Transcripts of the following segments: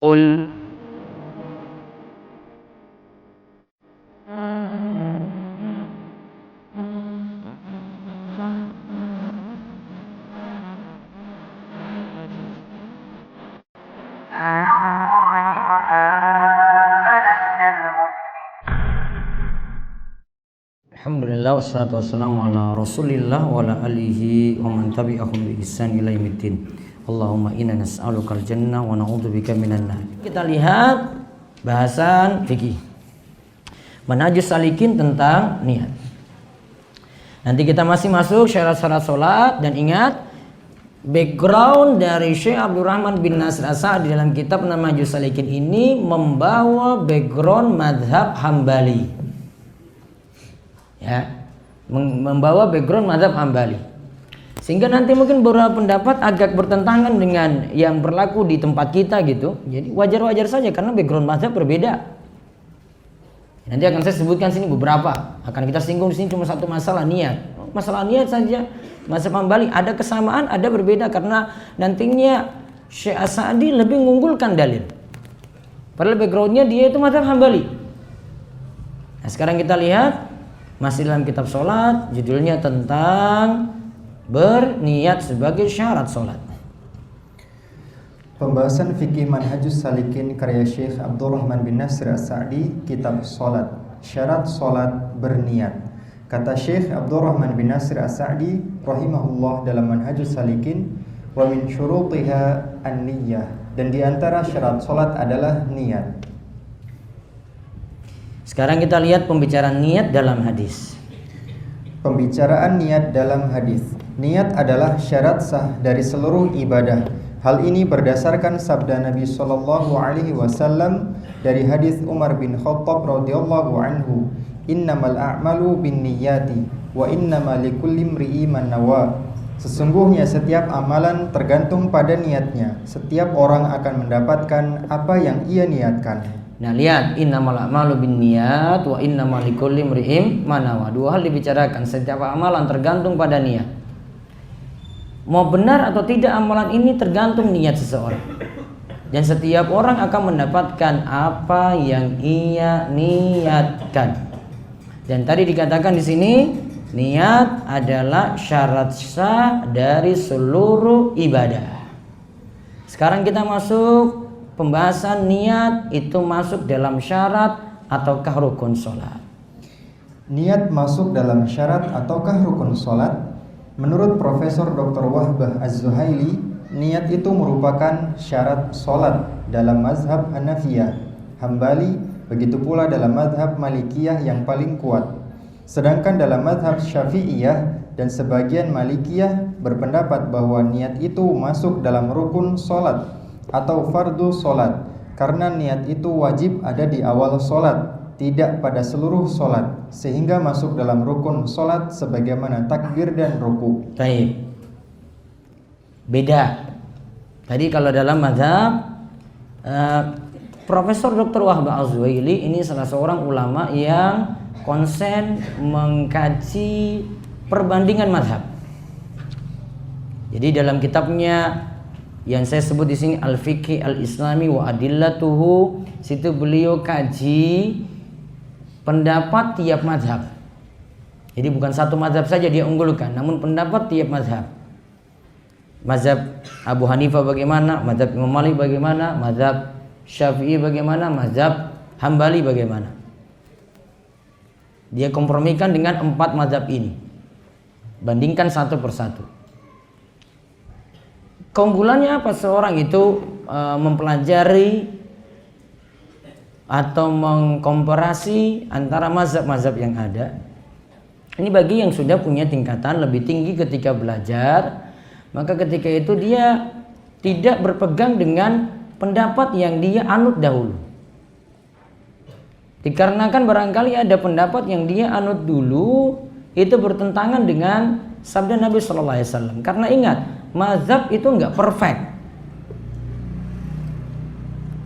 قل Alhamdulillah wassalatu wassalamu ala rasulillah wa ala alihi wa man tabi'ahum bi ihsan ila yaumiddin. Allahumma inna nas'alukal jannah wa na'udzubika minan nar. Kita lihat bahasan fikih Manhajus Salikin tentang niat. Nanti kita masih masuk syarat-syarat salat, dan ingat background dari Syekh Abdurrahman bin Nasir As-Sa'di dalam kitab Manhajus Salikin ini membawa background mazhab Hambali. Ya, membawa background mazhab Hambali, sehingga nanti mungkin beberapa pendapat agak bertentangan dengan yang berlaku di tempat kita gitu. Jadi wajar-wajar saja karena background mazhab berbeda. Nanti akan saya sebutkan sini beberapa, akan kita singgung di sini cuma satu masalah niat. Masalah niat saja mazhab Hambali ada kesamaan, ada berbeda, karena nantinya Syekh As-Sa'di lebih mengunggulkan dalil. Padahal backgroundnya dia itu mazhab Hambali. Nah, sekarang kita lihat masih dalam kitab sholat, judulnya tentang berniat sebagai syarat sholat. Pembahasan fikih Manhajus Salikin karya Syekh Abdurrahman bin Nasir As-Sa'di, kitab sholat, syarat sholat berniat. Kata Syekh Abdurrahman bin Nasir As-Sa'di rahimahullah dalam Manhajus Salikin, wa min syurutiha an-niyyah, dan di antara syarat sholat adalah niat. Sekarang kita lihat pembicaraan niat dalam hadis. Pembicaraan niat dalam hadis. Niat adalah syarat sah dari seluruh ibadah. Hal ini berdasarkan sabda Nabi sallallahu alaihi wasallam dari hadis Umar bin Khattab radhiyallahu anhu, "Innamal a'malu binniyati wa innamal likulli imri'in ma nawa." Sesungguhnya setiap amalan tergantung pada niatnya. Setiap orang akan mendapatkan apa yang ia niatkan. Nah, lihat, innamal a'malu binniyat wa innamal likulli imri'in ma nawa. Dua hal dibicarakan, setiap amalan tergantung pada niat. Mau benar atau tidak amalan ini tergantung niat seseorang. Dan setiap orang akan mendapatkan apa yang ia niatkan. Dan tadi dikatakan di sini, niat adalah syarat sah dari seluruh ibadah. Sekarang kita masuk pembahasan niat itu masuk dalam syarat ataukah rukun sholat. Niat masuk dalam syarat ataukah rukun sholat? Menurut Profesor Dr. Wahbah Az-Zuhaili, niat itu merupakan syarat sholat dalam mazhab Hanafiyah, Hambali, begitu pula dalam mazhab Malikiyah yang paling kuat. Sedangkan dalam mazhab Syafi'iyah dan sebagian Malikiyah berpendapat bahwa niat itu masuk dalam rukun sholat atau fardu sholat, karena niat itu wajib ada di awal sholat, tidak pada seluruh sholat, sehingga masuk dalam rukun sholat sebagaimana takbir dan ruku. Baik, beda. Tadi kalau dalam mazhab Profesor Dr. Wahbah Az-Zuhaili ini salah seorang ulama yang konsen mengkaji perbandingan mazhab. Jadi dalam kitabnya yang saya sebut di sini Al-Fiqh Al-Islami wa Adillatuhu, situ beliau kaji pendapat tiap mazhab. Jadi bukan satu mazhab saja dia unggulkan, namun pendapat tiap mazhab. Mazhab Abu Hanifah bagaimana, mazhab Imam Malik bagaimana, mazhab Syafi'i bagaimana, mazhab Hambali bagaimana. Dia kompromikan dengan 4 mazhab ini. Bandingkan satu persatu. Keunggulannya apa? Seorang itu mempelajari atau mengkomparasi antara mazhab-mazhab yang ada. Ini bagi yang sudah punya tingkatan lebih tinggi ketika belajar, maka ketika itu dia tidak berpegang dengan pendapat yang dia anut dahulu. Dikarenakan barangkali ada pendapat yang dia anut dulu itu bertentangan dengan sabda Nabi Sallallahu Alaihi Wasallam. Karena ingat, mazhab itu enggak perfect.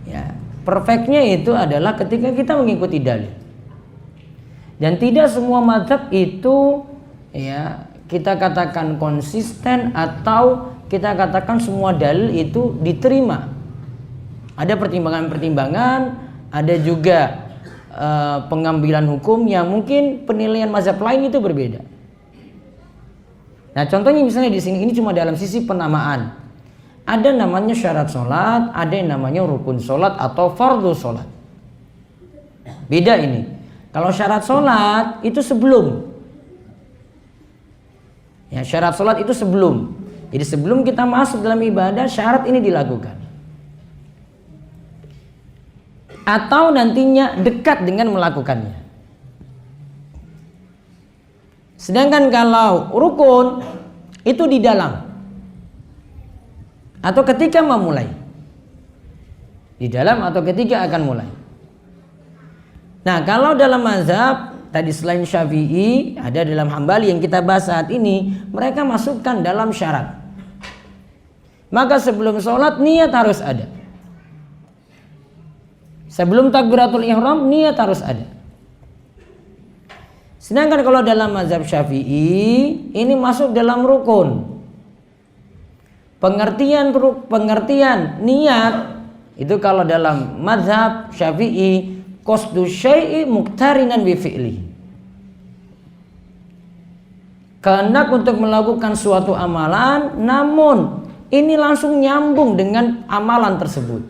Ya, perfectnya itu adalah ketika kita mengikuti dalil. Dan tidak semua mazhab itu ya kita katakan konsisten atau kita katakan semua dalil itu diterima. Ada pertimbangan-pertimbangan, ada juga pengambilan hukum yang mungkin penilaian mazhab lain itu berbeda. Nah, contohnya misalnya di sini ini cuma dalam sisi penamaan. Ada namanya syarat sholat, ada yang namanya rukun sholat atau fardhu sholat. Beda ini. Kalau syarat sholat itu sebelum. Ya, syarat sholat itu sebelum. Jadi sebelum kita masuk dalam ibadah, syarat ini dilakukan. Atau nantinya dekat dengan melakukannya. Sedangkan kalau rukun itu di dalam atau ketika memulai, di dalam atau ketika akan mulai. Nah, kalau dalam mazhab tadi selain Syafi'i, ada dalam Hambali yang kita bahas saat ini, mereka masukkan dalam syarat. Maka sebelum sholat niat harus ada. Sebelum takbiratul ihram niat harus ada. Sedangkan kalau dalam mazhab Syafi'i ini masuk dalam rukun. Pengertian niat itu kalau dalam mazhab Syafi'i qasdu syai'i muqtarinan bi fi'li. Kehendak untuk melakukan suatu amalan, namun ini langsung nyambung dengan amalan tersebut.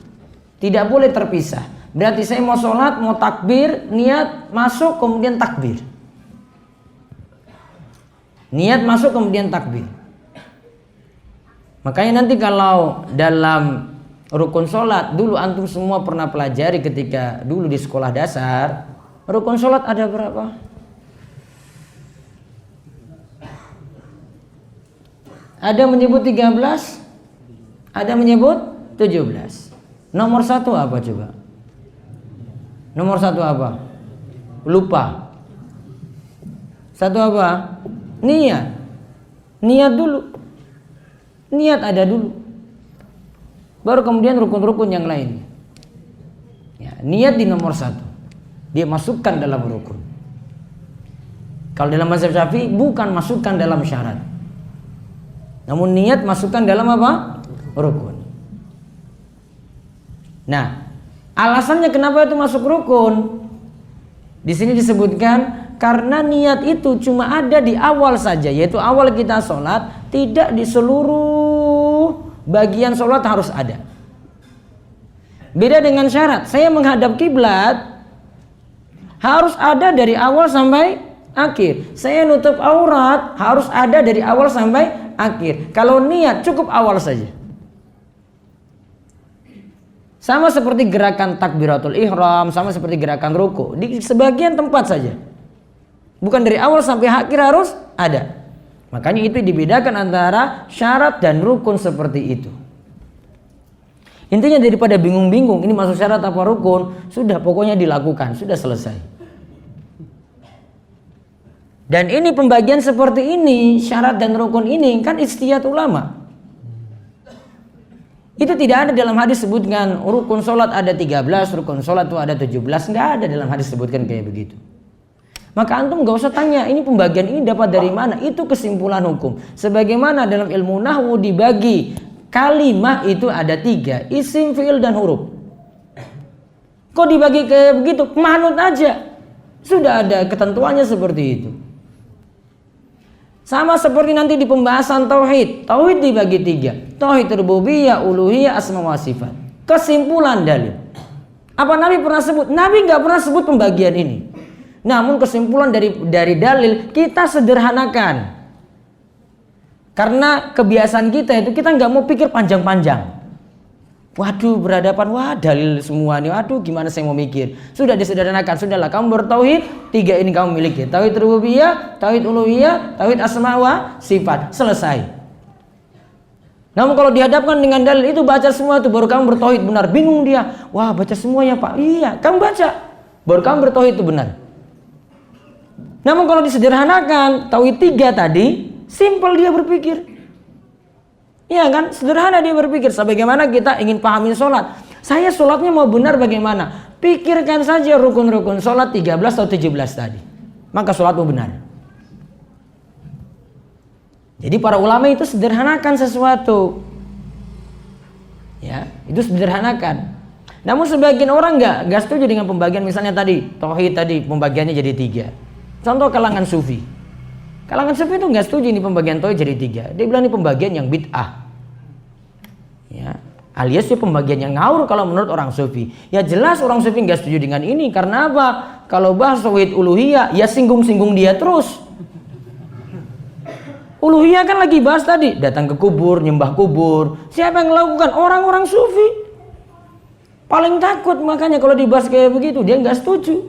Tidak boleh terpisah. Berarti saya mau sholat, mau takbir, niat masuk kemudian takbir. Niat masuk kemudian takbir. Makanya nanti kalau dalam rukun sholat, dulu antum semua pernah pelajari ketika dulu di sekolah dasar, rukun sholat ada berapa? Ada menyebut 13, ada menyebut 17. Nomor satu apa coba? Nomor satu apa? Lupa. Satu apa? Niat. Niat dulu. Niat ada dulu. Baru kemudian rukun-rukun yang lain. Ya, niat di nomor satu. Dia masukkan dalam rukun. Kalau dalam mazhab Syafi'i bukan masukkan dalam syarat. Namun niat masukkan dalam apa? Rukun. Nah, alasannya kenapa itu masuk rukun? Di sini disebutkan karena niat itu cuma ada di awal saja, yaitu awal kita sholat, tidak di seluruh bagian sholat harus ada. Beda dengan syarat, saya menghadap kiblat harus ada dari awal sampai akhir. Saya nutup aurat harus ada dari awal sampai akhir. Kalau niat cukup awal saja. Sama seperti gerakan takbiratul ihram, sama seperti gerakan ruku, di sebagian tempat saja. Bukan dari awal sampai akhir harus ada. Makanya itu dibedakan antara syarat dan rukun seperti itu. Intinya daripada bingung-bingung ini masuk syarat apa rukun, sudah pokoknya dilakukan, sudah selesai. Dan ini pembagian seperti ini, syarat dan rukun ini kan ijtihad ulama. Itu tidak ada dalam hadis sebutkan rukun sholat ada 13, rukun sholat itu ada 17. Nggak ada dalam hadis sebutkan kayak begitu. Maka antum nggak usah tanya ini pembagian ini dapat dari mana. Itu kesimpulan hukum. Sebagaimana dalam ilmu nahwu dibagi kalimah itu ada 3, isim, fi'il, dan huruf. Kok dibagi kayak begitu? Manut aja. Sudah ada ketentuannya seperti itu. Sama seperti nanti di pembahasan tauhid. Tauhid dibagi 3. Tauhid rububiyah, uluhiyah, asma wa sifat. Kesimpulan dalil. Apa Nabi pernah sebut? Nabi nggak pernah sebut pembagian ini. Namun kesimpulan dari dalil kita sederhanakan. Karena kebiasaan kita itu kita nggak mau pikir panjang-panjang. Waduh, berhadapan, wah dalil semua nih, waduh gimana saya mau mikir. Sudah disederhanakan, sudahlah kamu bertauhid, 3 ini kamu miliki. Tauhid rububiyah, tauhid uluhiyah, tauhid asma wa sifat. Selesai. Namun kalau dihadapkan dengan dalil itu baca semua itu baru kamu bertauhid benar. Bingung dia, wah baca semuanya Pak. Iya, kamu baca. Baru kamu bertauhid itu benar. Namun kalau disederhanakan, tauhid 3 tadi, simpel dia berpikir. Iya kan, sederhana dia berpikir. Sebagaimana kita ingin pahami sholat, saya sholatnya mau benar bagaimana? Pikirkan saja rukun-rukun sholat 13 atau 17 tadi, maka sholatmu benar. Jadi para ulama itu sederhanakan sesuatu. Ya, itu sederhanakan. Namun sebagian orang nggak setuju dengan pembagian, misalnya tadi tauhid tadi pembagiannya jadi 3. Contoh kalangan sufi. Kalangan sufi itu nggak setuju ini pembagian tauhid jadi 3. Dia bilang ini pembagian yang bid'ah. Ya, alias itu pembagian yang ngawur kalau menurut orang sufi. Ya jelas orang sufi nggak setuju dengan ini, karena apa? Kalau bahas tauhid uluhiyah, ya singgung-singgung dia terus. Uluhiyah kan lagi bahas tadi, datang ke kubur, nyembah kubur. Siapa yang melakukan? Orang-orang sufi. Paling takut makanya kalau dibahas kayak begitu, dia nggak setuju.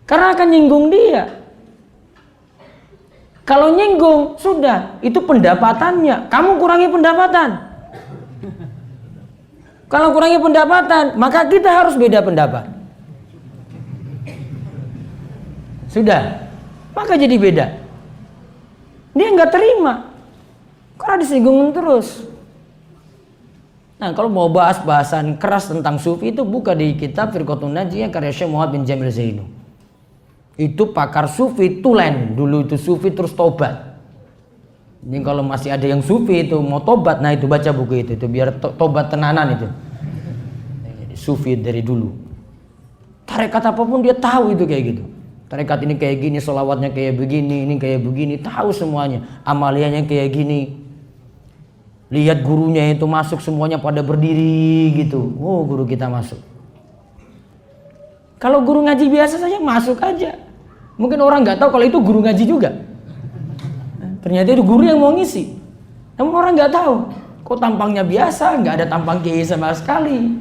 Karena akan nyinggung dia. Kalau nyinggung, sudah, itu pendapatannya. Kamu kurangi pendapatan. Kalau kurangi pendapatan, maka kita harus beda pendapat. Sudah, maka jadi beda. Dia nggak terima, karena disinggung terus. Nah, kalau mau bahas bahasan keras tentang sufi itu buka di kitab Firqatun Najiyah karya Syekh Muhammad bin Jamil Zainu. Itu pakar sufi tulen, dulu itu sufi terus tobat. Ini kalau masih ada yang sufi itu mau tobat, nah itu baca buku itu biar tobat tenanan itu. Jadi sufi dari dulu. Tarekat apapun dia tahu itu kayak gitu. Tarekat ini kayak gini, sholawatnya kayak begini, ini kayak begini, tahu semuanya. Amaliyahnya kayak gini. Lihat gurunya itu masuk semuanya pada berdiri gitu. Oh, guru kita masuk. Kalau guru ngaji biasa saja masuk aja. Mungkin orang nggak tahu kalau itu guru ngaji juga. Ternyata itu guru yang mau ngisi. Namun orang nggak tahu. Kok tampangnya biasa, nggak ada tampang kiai sama sekali.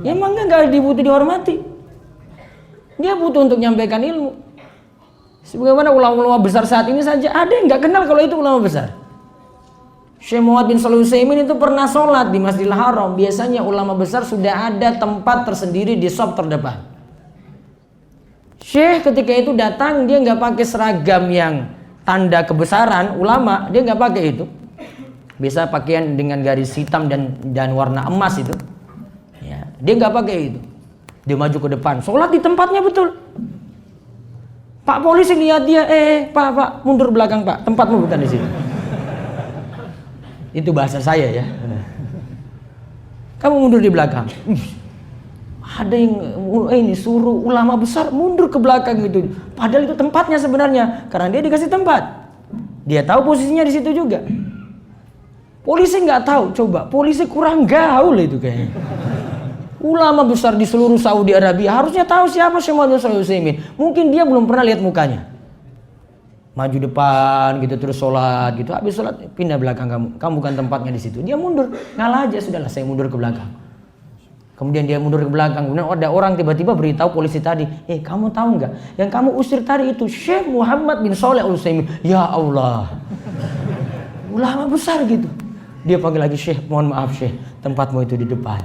Ya emang nggak dibutuh dihormati. Dia butuh untuk menyampaikan ilmu. Sebagaimana ulama-ulama besar saat ini saja ada yang nggak kenal kalau itu ulama besar. Syekh Muhammad bin Shalih Al-Utsaimin itu pernah sholat di Masjidil Haram. Biasanya ulama besar sudah ada tempat tersendiri di shop terdepan. Syekh ketika itu datang, dia nggak pakai seragam yang tanda kebesaran ulama, dia nggak pakai itu. Biasa pakaian dengan garis hitam dan warna emas itu. Ya, dia nggak pakai itu. Dia maju ke depan, sholat di tempatnya betul. Pak polisi lihat dia, pak mundur belakang pak, tempatmu bukan di situ. Itu bahasa saya ya. Kamu mundur di belakang. Ada yang ini suruh ulama besar mundur ke belakang gitu. Padahal itu tempatnya sebenarnya, karena dia dikasih tempat. Dia tahu posisinya di situ juga. Polisi nggak tahu, coba polisi kurang gaul itu kayaknya. Ulama besar di seluruh Saudi Arabia harusnya tahu siapa Syekh Muhammad bin Shalih Al-Utsaimin. Mungkin dia belum pernah lihat mukanya. Maju depan gitu terus sholat gitu, habis sholat pindah belakang kamu bukan tempatnya di situ. Dia mundur, ngalah aja, sudahlah saya mundur ke belakang. Kemudian dia mundur ke belakang, kemudian ada orang tiba-tiba beritahu polisi tadi, kamu tahu nggak yang kamu usir tadi itu Syekh Muhammad bin Shalih Al-Utsaimin. Ya Allah, ulama besar gitu. Dia panggil lagi, Syekh mohon maaf Syekh, tempatmu itu di depan.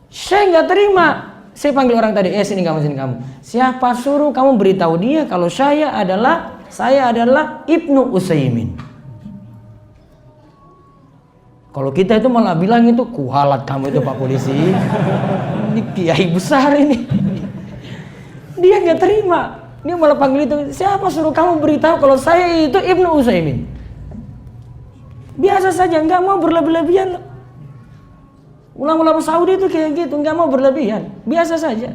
Syekh nggak terima. Saya panggil orang tadi, sini kamu. Siapa suruh kamu beritahu dia kalau saya adalah Ibnu Utsaimin. Kalau kita itu malah bilang itu kualat kamu itu Pak Polisi. Ini kiai besar ini. Dia nggak terima. Dia malah panggil itu, siapa suruh kamu beritahu kalau saya itu Ibnu Utsaimin. Biasa saja, nggak mau berlebih-lebihan. Ulama-ulama Saudi itu kayak gitu, nggak mau berlebihan, biasa saja.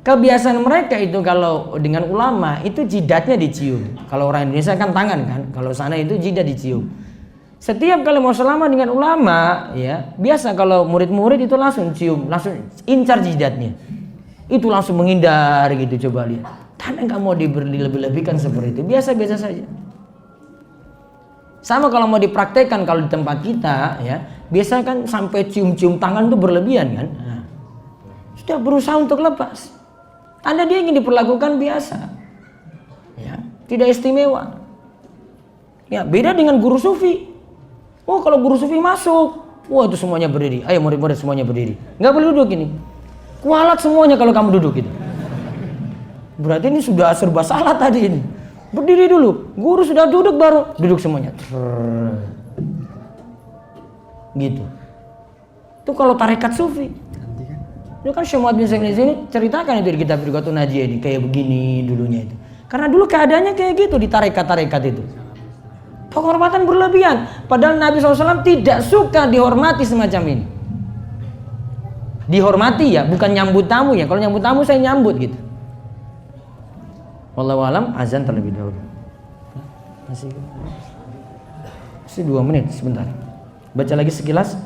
Kebiasaan mereka itu kalau dengan ulama itu jidatnya dicium. Kalau orang Indonesia kan tangan kan, kalau sana itu jidat dicium. Setiap kali mau selama dengan ulama, ya biasa kalau murid-murid itu langsung cium, langsung incar jidatnya. Itu langsung menghindar gitu, coba lihat. Karena nggak mau dilebih-lebihkan seperti itu, biasa-biasa saja. Sama kalau mau dipraktekkan kalau di tempat kita ya, biasa kan sampai cium-cium tangan itu berlebihan kan. Nah, sudah berusaha untuk lepas. Tanda dia ingin diperlakukan biasa. Ya, tidak istimewa. Ya, beda dengan guru sufi. Oh, kalau guru sufi masuk, wah itu semuanya berdiri. Ayo murid-murid semuanya berdiri. Nggak boleh duduk ini. Kualat semuanya kalau kamu duduk gitu. Berarti ini sudah serba salah tadi ini. Berdiri dulu, guru sudah duduk baru duduk semuanya. Gitu. Itu kalau tarekat sufi. Itu kan Syekh Muhammad bin Shalih ini ceritakan itu di kitab Firqatun Najiyah ini kayak begini dulunya itu. Karena dulu keadaannya kayak gitu di tarekat-tarekat itu. Penghormatan berlebihan. Padahal Nabi SAW tidak suka dihormati semacam ini. Dihormati ya, bukan nyambut tamu ya. Kalau nyambut tamu saya nyambut gitu. Wallahu alam, azan terlebih dahulu. Masih 2 menit sebentar. Baca lagi sekilas.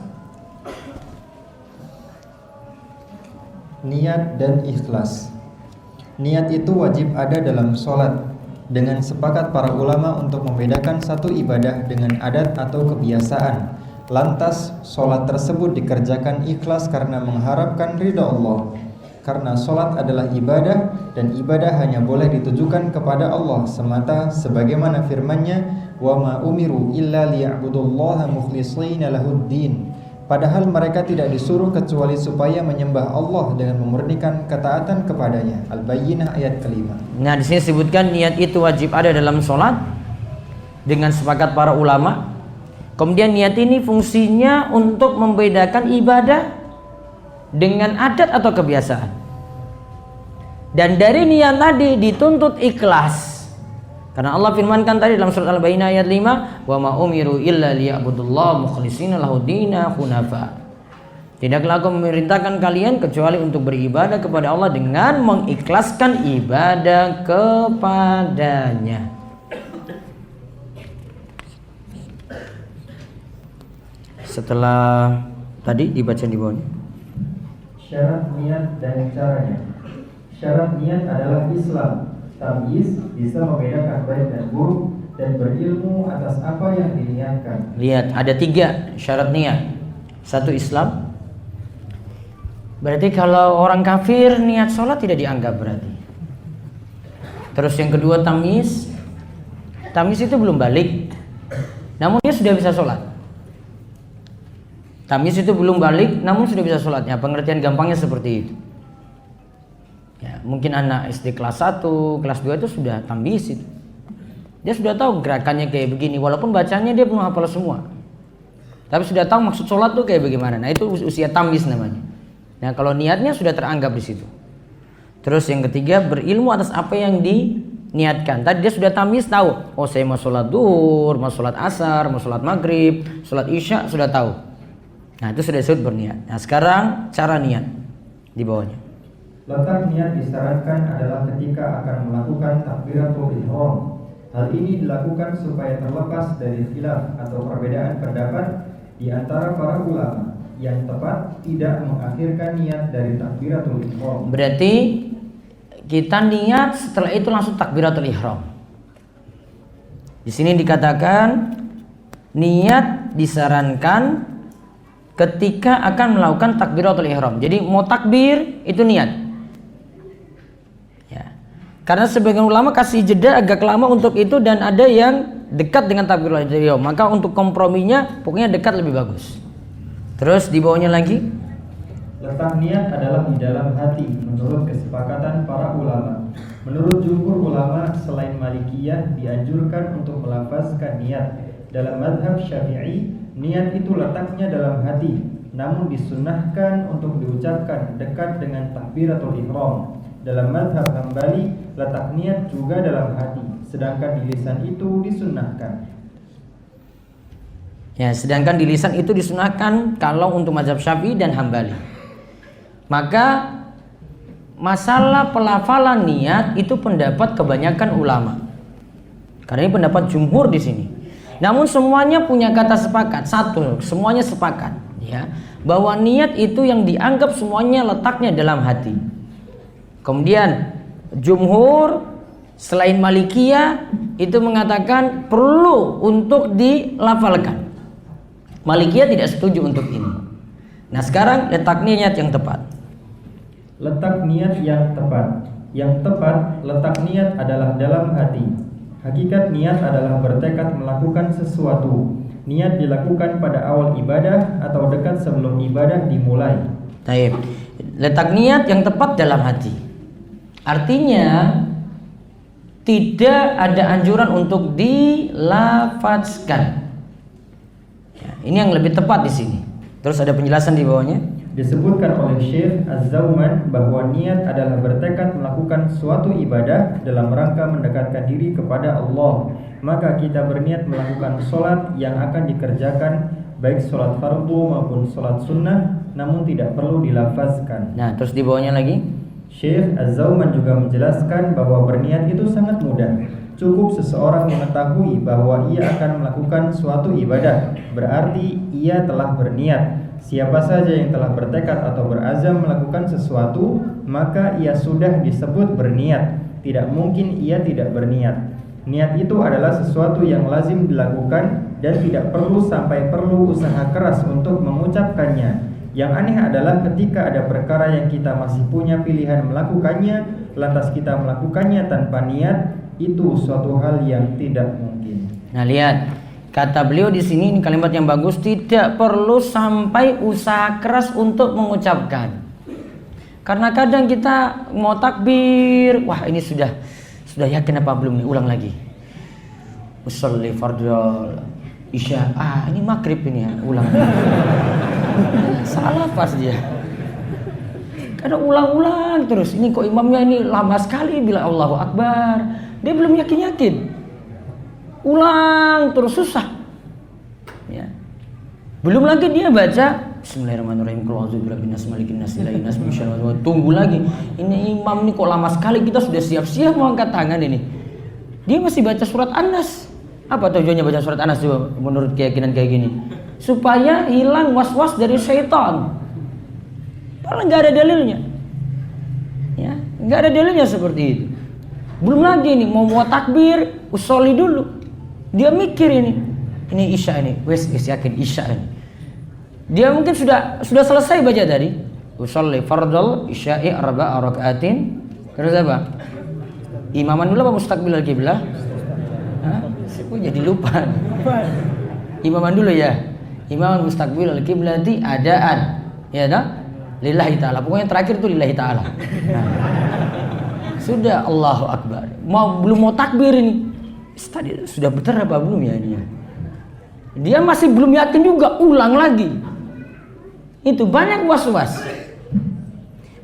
Niat dan ikhlas. Niat itu wajib ada dalam sholat, dengan sepakat para ulama untuk membedakan satu ibadah dengan adat atau kebiasaan. Lantas sholat tersebut dikerjakan ikhlas karena mengharapkan ridha Allah. Karena sholat adalah ibadah, dan ibadah hanya boleh ditujukan kepada Allah semata, sebagaimana firman-Nya, wa ma umiru illa liya'budullaha mukhlishina lahuddin. Padahal mereka tidak disuruh kecuali supaya menyembah Allah dengan memurnikan ketaatan kepadanya. Al-Bayyinah ayat kelima. Nah, di sini disebutkan niat itu wajib ada dalam sholat dengan sepakat para ulama. Kemudian niat ini fungsinya untuk membedakan ibadah dengan adat atau kebiasaan. Dan dari niat tadi dituntut ikhlas. Karena Allah firmankan tadi dalam surat Al-Bayyinah ayat 5, "Wa ma umiru illa liya'budullaha mukhlishina lahud-dina hunafa." Tidaklah aku memerintahkan kalian kecuali untuk beribadah kepada Allah dengan mengikhlaskan ibadah kepadanya. Setelah tadi dibaca di bawahnya. Syarat niat dan caranya. Syarat niat adalah Islam. Tamyiz, bisa membedakan baik dan buruk, dan berilmu atas apa yang diniatkan. Lihat, ada 3 syarat niat. 1 Islam. Berarti kalau orang kafir niat sholat tidak dianggap berarti. Terus yang kedua tamyiz. Tamyiz itu belum balik, namun dia sudah bisa sholat. Tamyiz itu belum balik, namun sudah bisa sholat. Ya, pengertian gampangnya seperti itu. Ya, mungkin anak SD kelas 1, kelas 2 itu sudah tamyiz itu. Dia sudah tahu gerakannya kayak begini, walaupun bacanya dia belum hafal semua. Tapi sudah tahu maksud sholat tuh kayak bagaimana. Nah, itu usia tamyiz namanya. Nah, kalau niatnya sudah teranggap di situ. Terus yang ketiga, berilmu atas apa yang diniatkan. Tadi dia sudah tamyiz, tahu. Oh, saya mau sholat duhur, mau sholat asar, mau sholat maghrib, sholat isya, sudah tahu. Nah, itu sudah disebut berniat. Nah, sekarang cara niat di bawahnya. Letak niat disarankan adalah ketika akan melakukan takbiratul ihram. Hal ini dilakukan supaya terlepas dari khilaf atau perbedaan pendapat di antara para ulama. Yang tepat tidak mengakhirkan niat dari takbiratul ihram. Berarti kita niat setelah itu langsung takbiratul ihram. Di sini dikatakan niat disarankan ketika akan melakukan takbiratul ihram. Jadi mau takbir itu niat. Karena sebagian ulama kasih jeda agak lama untuk itu, dan ada yang dekat dengan takbiratul ihram. Maka untuk komprominya pokoknya dekat lebih bagus. Terus di bawahnya lagi. Letak niat adalah di dalam hati menurut kesepakatan para ulama. Menurut jumhur ulama selain Malikiyah dianjurkan untuk melafazkan niat. Dalam mazhab Syafi'i, niat itu letaknya dalam hati, namun disunnahkan untuk diucapkan dekat dengan takbiratul ihram. Dalam mazhab Hambali, letak niat juga dalam hati, sedangkan di lisan itu disunnahkan. Ya, sedangkan di lisan itu disunahkan kalau untuk mazhab Syafi'i dan Hambali. Maka masalah pelafalan niat itu pendapat kebanyakan ulama. Karena ini pendapat jumhur di sini. Namun semuanya punya kata sepakat, satu, semuanya sepakat, ya, bahwa niat itu yang dianggap semuanya letaknya dalam hati. Kemudian jumhur selain Malikiyah itu mengatakan perlu untuk dilafalkan. Malikiyah tidak setuju untuk ini. Nah, sekarang letak niat yang tepat. Letak niat yang tepat. Yang tepat, letak niat adalah dalam hati. Hakikat niat adalah bertekad melakukan sesuatu. Niat dilakukan pada awal ibadah atau dekat sebelum ibadah dimulai. Baik. Letak niat yang tepat dalam hati. Artinya tidak ada anjuran untuk dilafazkan. Ya, ini yang lebih tepat di sini. Terus ada penjelasan di bawahnya. Disebutkan oleh Syekh Az-Zauman bahwa niat adalah bertekad melakukan suatu ibadah dalam rangka mendekatkan diri kepada Allah. maka kita berniat melakukan sholat yang akan dikerjakan, baik sholat fardu maupun sholat sunnah, namun tidak perlu dilafazkan. Nah, terus di bawahnya lagi, Syekh Az-Zauman juga menjelaskan bahwa berniat itu sangat mudah. Cukup seseorang mengetahui bahwa ia akan melakukan suatu ibadah, berarti ia telah berniat. Siapa saja yang telah bertekad atau berazam melakukan sesuatu, maka ia sudah disebut berniat. Tidak mungkin ia tidak berniat. Niat itu adalah sesuatu yang lazim dilakukan dan tidak perlu sampai perlu usaha keras untuk mengucapkannya. Yang aneh adalah ketika ada perkara yang kita masih punya pilihan melakukannya, lantas kita melakukannya tanpa niat, itu suatu hal yang tidak mungkin. nah lihat, kata beliau di sini, ini kalimat yang bagus, tidak perlu sampai usaha keras untuk mengucapkan. Karena kadang kita mau takbir, wah ini sudah yakin apa belum nih, ulang lagi. Usolli fardhu isya, ini maghrib ini ya, ulang lagi. Salah pas dia. Kadang ulang-ulang terus. Ini kok imamnya ini lama sekali bilang Allahu Akbar. Dia belum yakin. Ulang terus, susah. Ya. Belum lagi dia baca Bismillahirrahmanirrahim. Tunggu lagi. Ini imam ini kok lama sekali, kita sudah siap-siap mau angkat tangan ini. Dia masih baca surat An-Nas. Apa tujuannya baca surat An-Nas juga menurut keyakinan kayak gini? Supaya hilang was-was dari syaitan. Padahal nggak ada dalilnya. Ya, nggak ada dalilnya seperti itu. Belum lagi nih mau takbir, usolli dulu. Dia mikir ini isya ini, wes yakin isya ini. Dia mungkin sudah selesai baca tadi. Usolli fardal isya'i arba'a raka'atin. Terus apa? Imaman dulu apa mustaqbilal qiblah? Kok jadi lupa? Imaman dulu ya. Imaman mustaqbilal qiblati adaan. Ya dah? Lillahi ta'ala. Pokoknya terakhir itu lillahi ta'ala. Nah. Sudah Allahu Akbar. Belum mau takbir ini. Tadi sudah betul apa belum ya dia? Dia masih belum yakin juga, ulang lagi. Itu banyak was-was.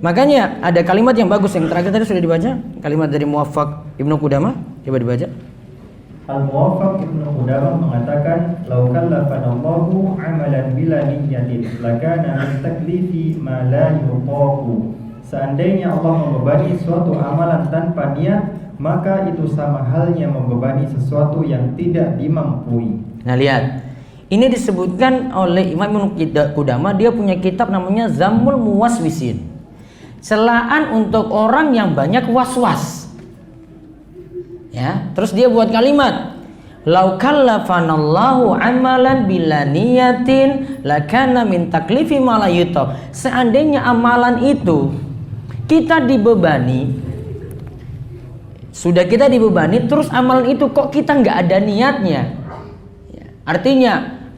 Makanya ada kalimat yang bagus yang terakhir tadi sudah dibaca, kalimat dari Muwaffaq Ibnu Qudamah, coba dibaca. Al-Muwaffaq Ibnu Qudamah mengatakan, "Lau kallafanallahu 'amalan bila niyyatin, lakana min taklifi ma la yutaqu." Seandainya Allah membebani suatu amalan tanpa niat, maka itu sama halnya membebani sesuatu yang tidak dimampui. Nah lihat, ini disebutkan oleh Imam Ibnu Qudamah, dia punya kitab namanya Zammul Muwaswisin. Celaan untuk orang yang banyak was-was. Ya, terus dia buat kalimat, "Lau kallafanallahu amalan bila niyatin lakana min taklifi ma la yutaq." Seandainya amalan itu kita dibebani, sudah kita dibebani, terus amalan itu kok kita nggak ada niatnya, ya, artinya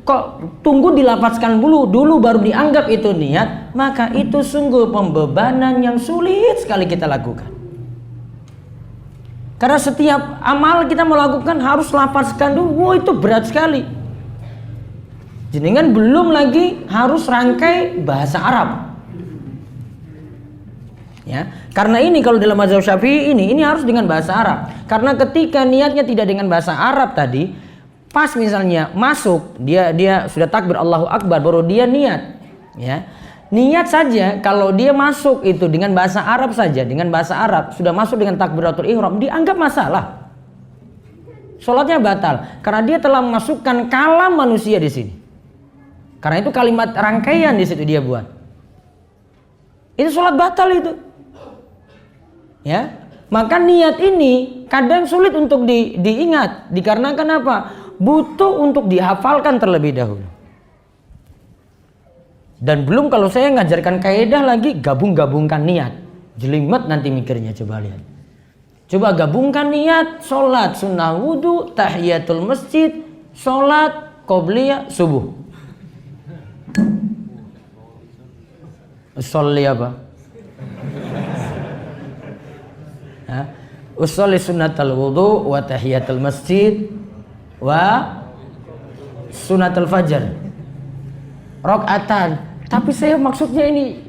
kok tunggu dilafazkan dulu baru dianggap itu niat, maka itu sungguh pembebanan yang sulit sekali kita lakukan. Karena setiap amal kita mau lakukan harus lafazkan dulu, wah itu berat sekali. Jenengan belum lagi harus rangkai bahasa Arab. Ya, karena ini kalau dalam mazhab Syafi'i ini harus dengan bahasa Arab. Karena ketika niatnya tidak dengan bahasa Arab tadi, pas misalnya masuk dia sudah takbir Allahu Akbar baru dia niat, ya. Niat saja kalau dia masuk itu dengan bahasa Arab saja, dengan bahasa Arab sudah masuk dengan takbiratul ihram, dianggap masalah. Salatnya batal karena dia telah memasukkan kalam manusia di sini. Karena itu kalimat rangkaian di situ dia buat. Itu salat batal itu. Ya, maka niat ini kadang sulit untuk diingat, dikarenakan apa? Butuh untuk dihafalkan terlebih dahulu. Dan belum kalau saya ngajarkan kaidah lagi gabung-gabungkan niat, jelimet nanti mikirnya. Coba lihat, coba gabungkan niat sholat sunnah wudu, tahiyatul masjid, sholat qobliyah subuh. Sholli apa? Usolli sunnatul wudu wa tahiyatul masjid wa sunnatul fajar rakaatan. Tapi saya maksudnya ini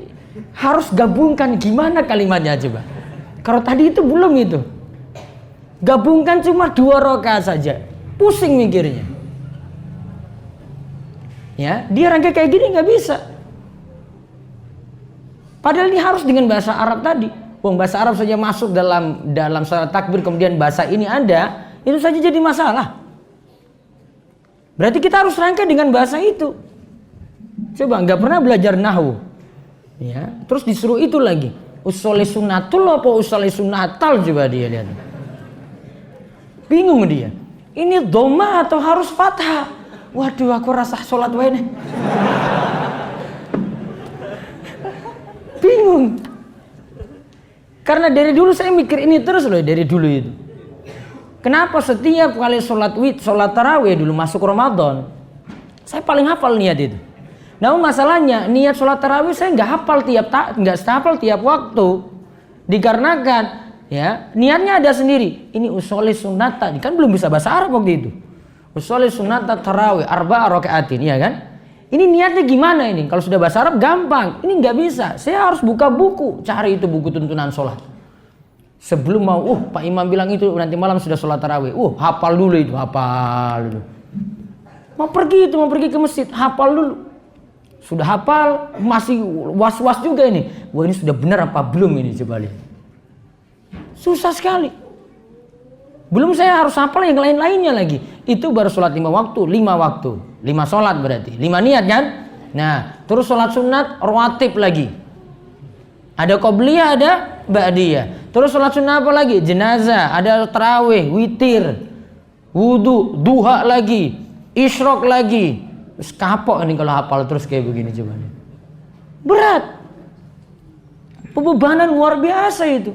harus gabungkan, gimana kalimatnya coba? Kalau tadi itu belum itu. Gabungkan cuma 2 rakaat saja. pusing mikirnya. Ya, dia rangkai kayak gini nggak bisa. Padahal ini harus dengan bahasa Arab tadi. Wong bahasa Arab saja masuk dalam salat takbir, kemudian bahasa ini ada, itu saja jadi masalah. Berarti kita harus rangkai dengan bahasa itu. Coba nggak pernah belajar nahwu, ya, terus disuruh itu lagi. Usole sunnatul apa usole sunnatal, coba dia lihat. Bingung dia. Ini dhamma atau harus fathah? Waduh, aku rasa sholat wae nih. Bingung. Karena dari dulu saya mikir ini terus loh, dari dulu itu. Kenapa setiap kali sholat tarawih dulu masuk Ramadan, saya paling hafal niat itu. Namun masalahnya niat sholat tarawih saya nggak hafal tiap waktu, dikarenakan ya niatnya ada sendiri. Ini usolli sunnata, kan belum bisa bahasa Arab waktu itu. Usolli sunnata tarawih arba'a raka'atin, ya kan? Ini niatnya gimana ini? Kalau sudah bahasa Arab gampang, ini nggak bisa. Saya harus buka buku, cari itu buku tuntunan sholat. Sebelum mau, Pak Imam bilang itu nanti malam sudah sholat tarawih. Hafal dulu itu, hafal dulu. Mau pergi ke masjid, hafal dulu. Sudah hafal, masih was-was juga ini. Wah, ini sudah benar apa belum ini, coba lihat. Susah sekali. Belum saya harus hafal yang lain-lainnya lagi. Itu baru sholat 5 waktu, 5 waktu. 5 sholat berarti, 5 niat kan? Nah, terus sholat sunat, rawatib lagi. Ada qobliyah, ada ba'diyah. Terus sholat sunnah apa lagi? Jenazah, ada tarawih, witir, wudu, duha lagi, isyraq lagi. Terus kapok ini kalau hafal terus kayak begini, coba. Berat. Pembebanan luar biasa itu.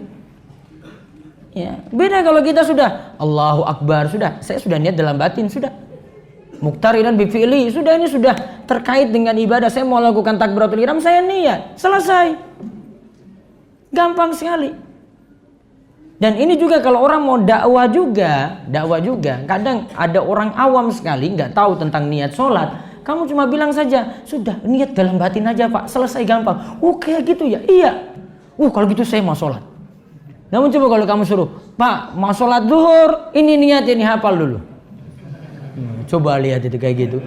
Ya, beda kalau kita sudah Allahu Akbar, saya sudah niat dalam batin, sudah. Muqtarinan bi fi'li, sudah, ini sudah terkait dengan ibadah. Saya mau lakukan takbiratul ihram, saya niat, selesai. Gampang sekali. Dan ini juga kalau orang mau dakwah juga, kadang ada orang awam sekali nggak tahu tentang niat sholat. Kamu cuma bilang saja, sudah niat dalam batin aja Pak, selesai gampang. Kayak gitu ya? Iya. Kalau gitu saya mau sholat. Namun coba kalau kamu suruh, Pak mau sholat zuhur, ini niat, ini hafal dulu. Coba lihat itu kayak gitu.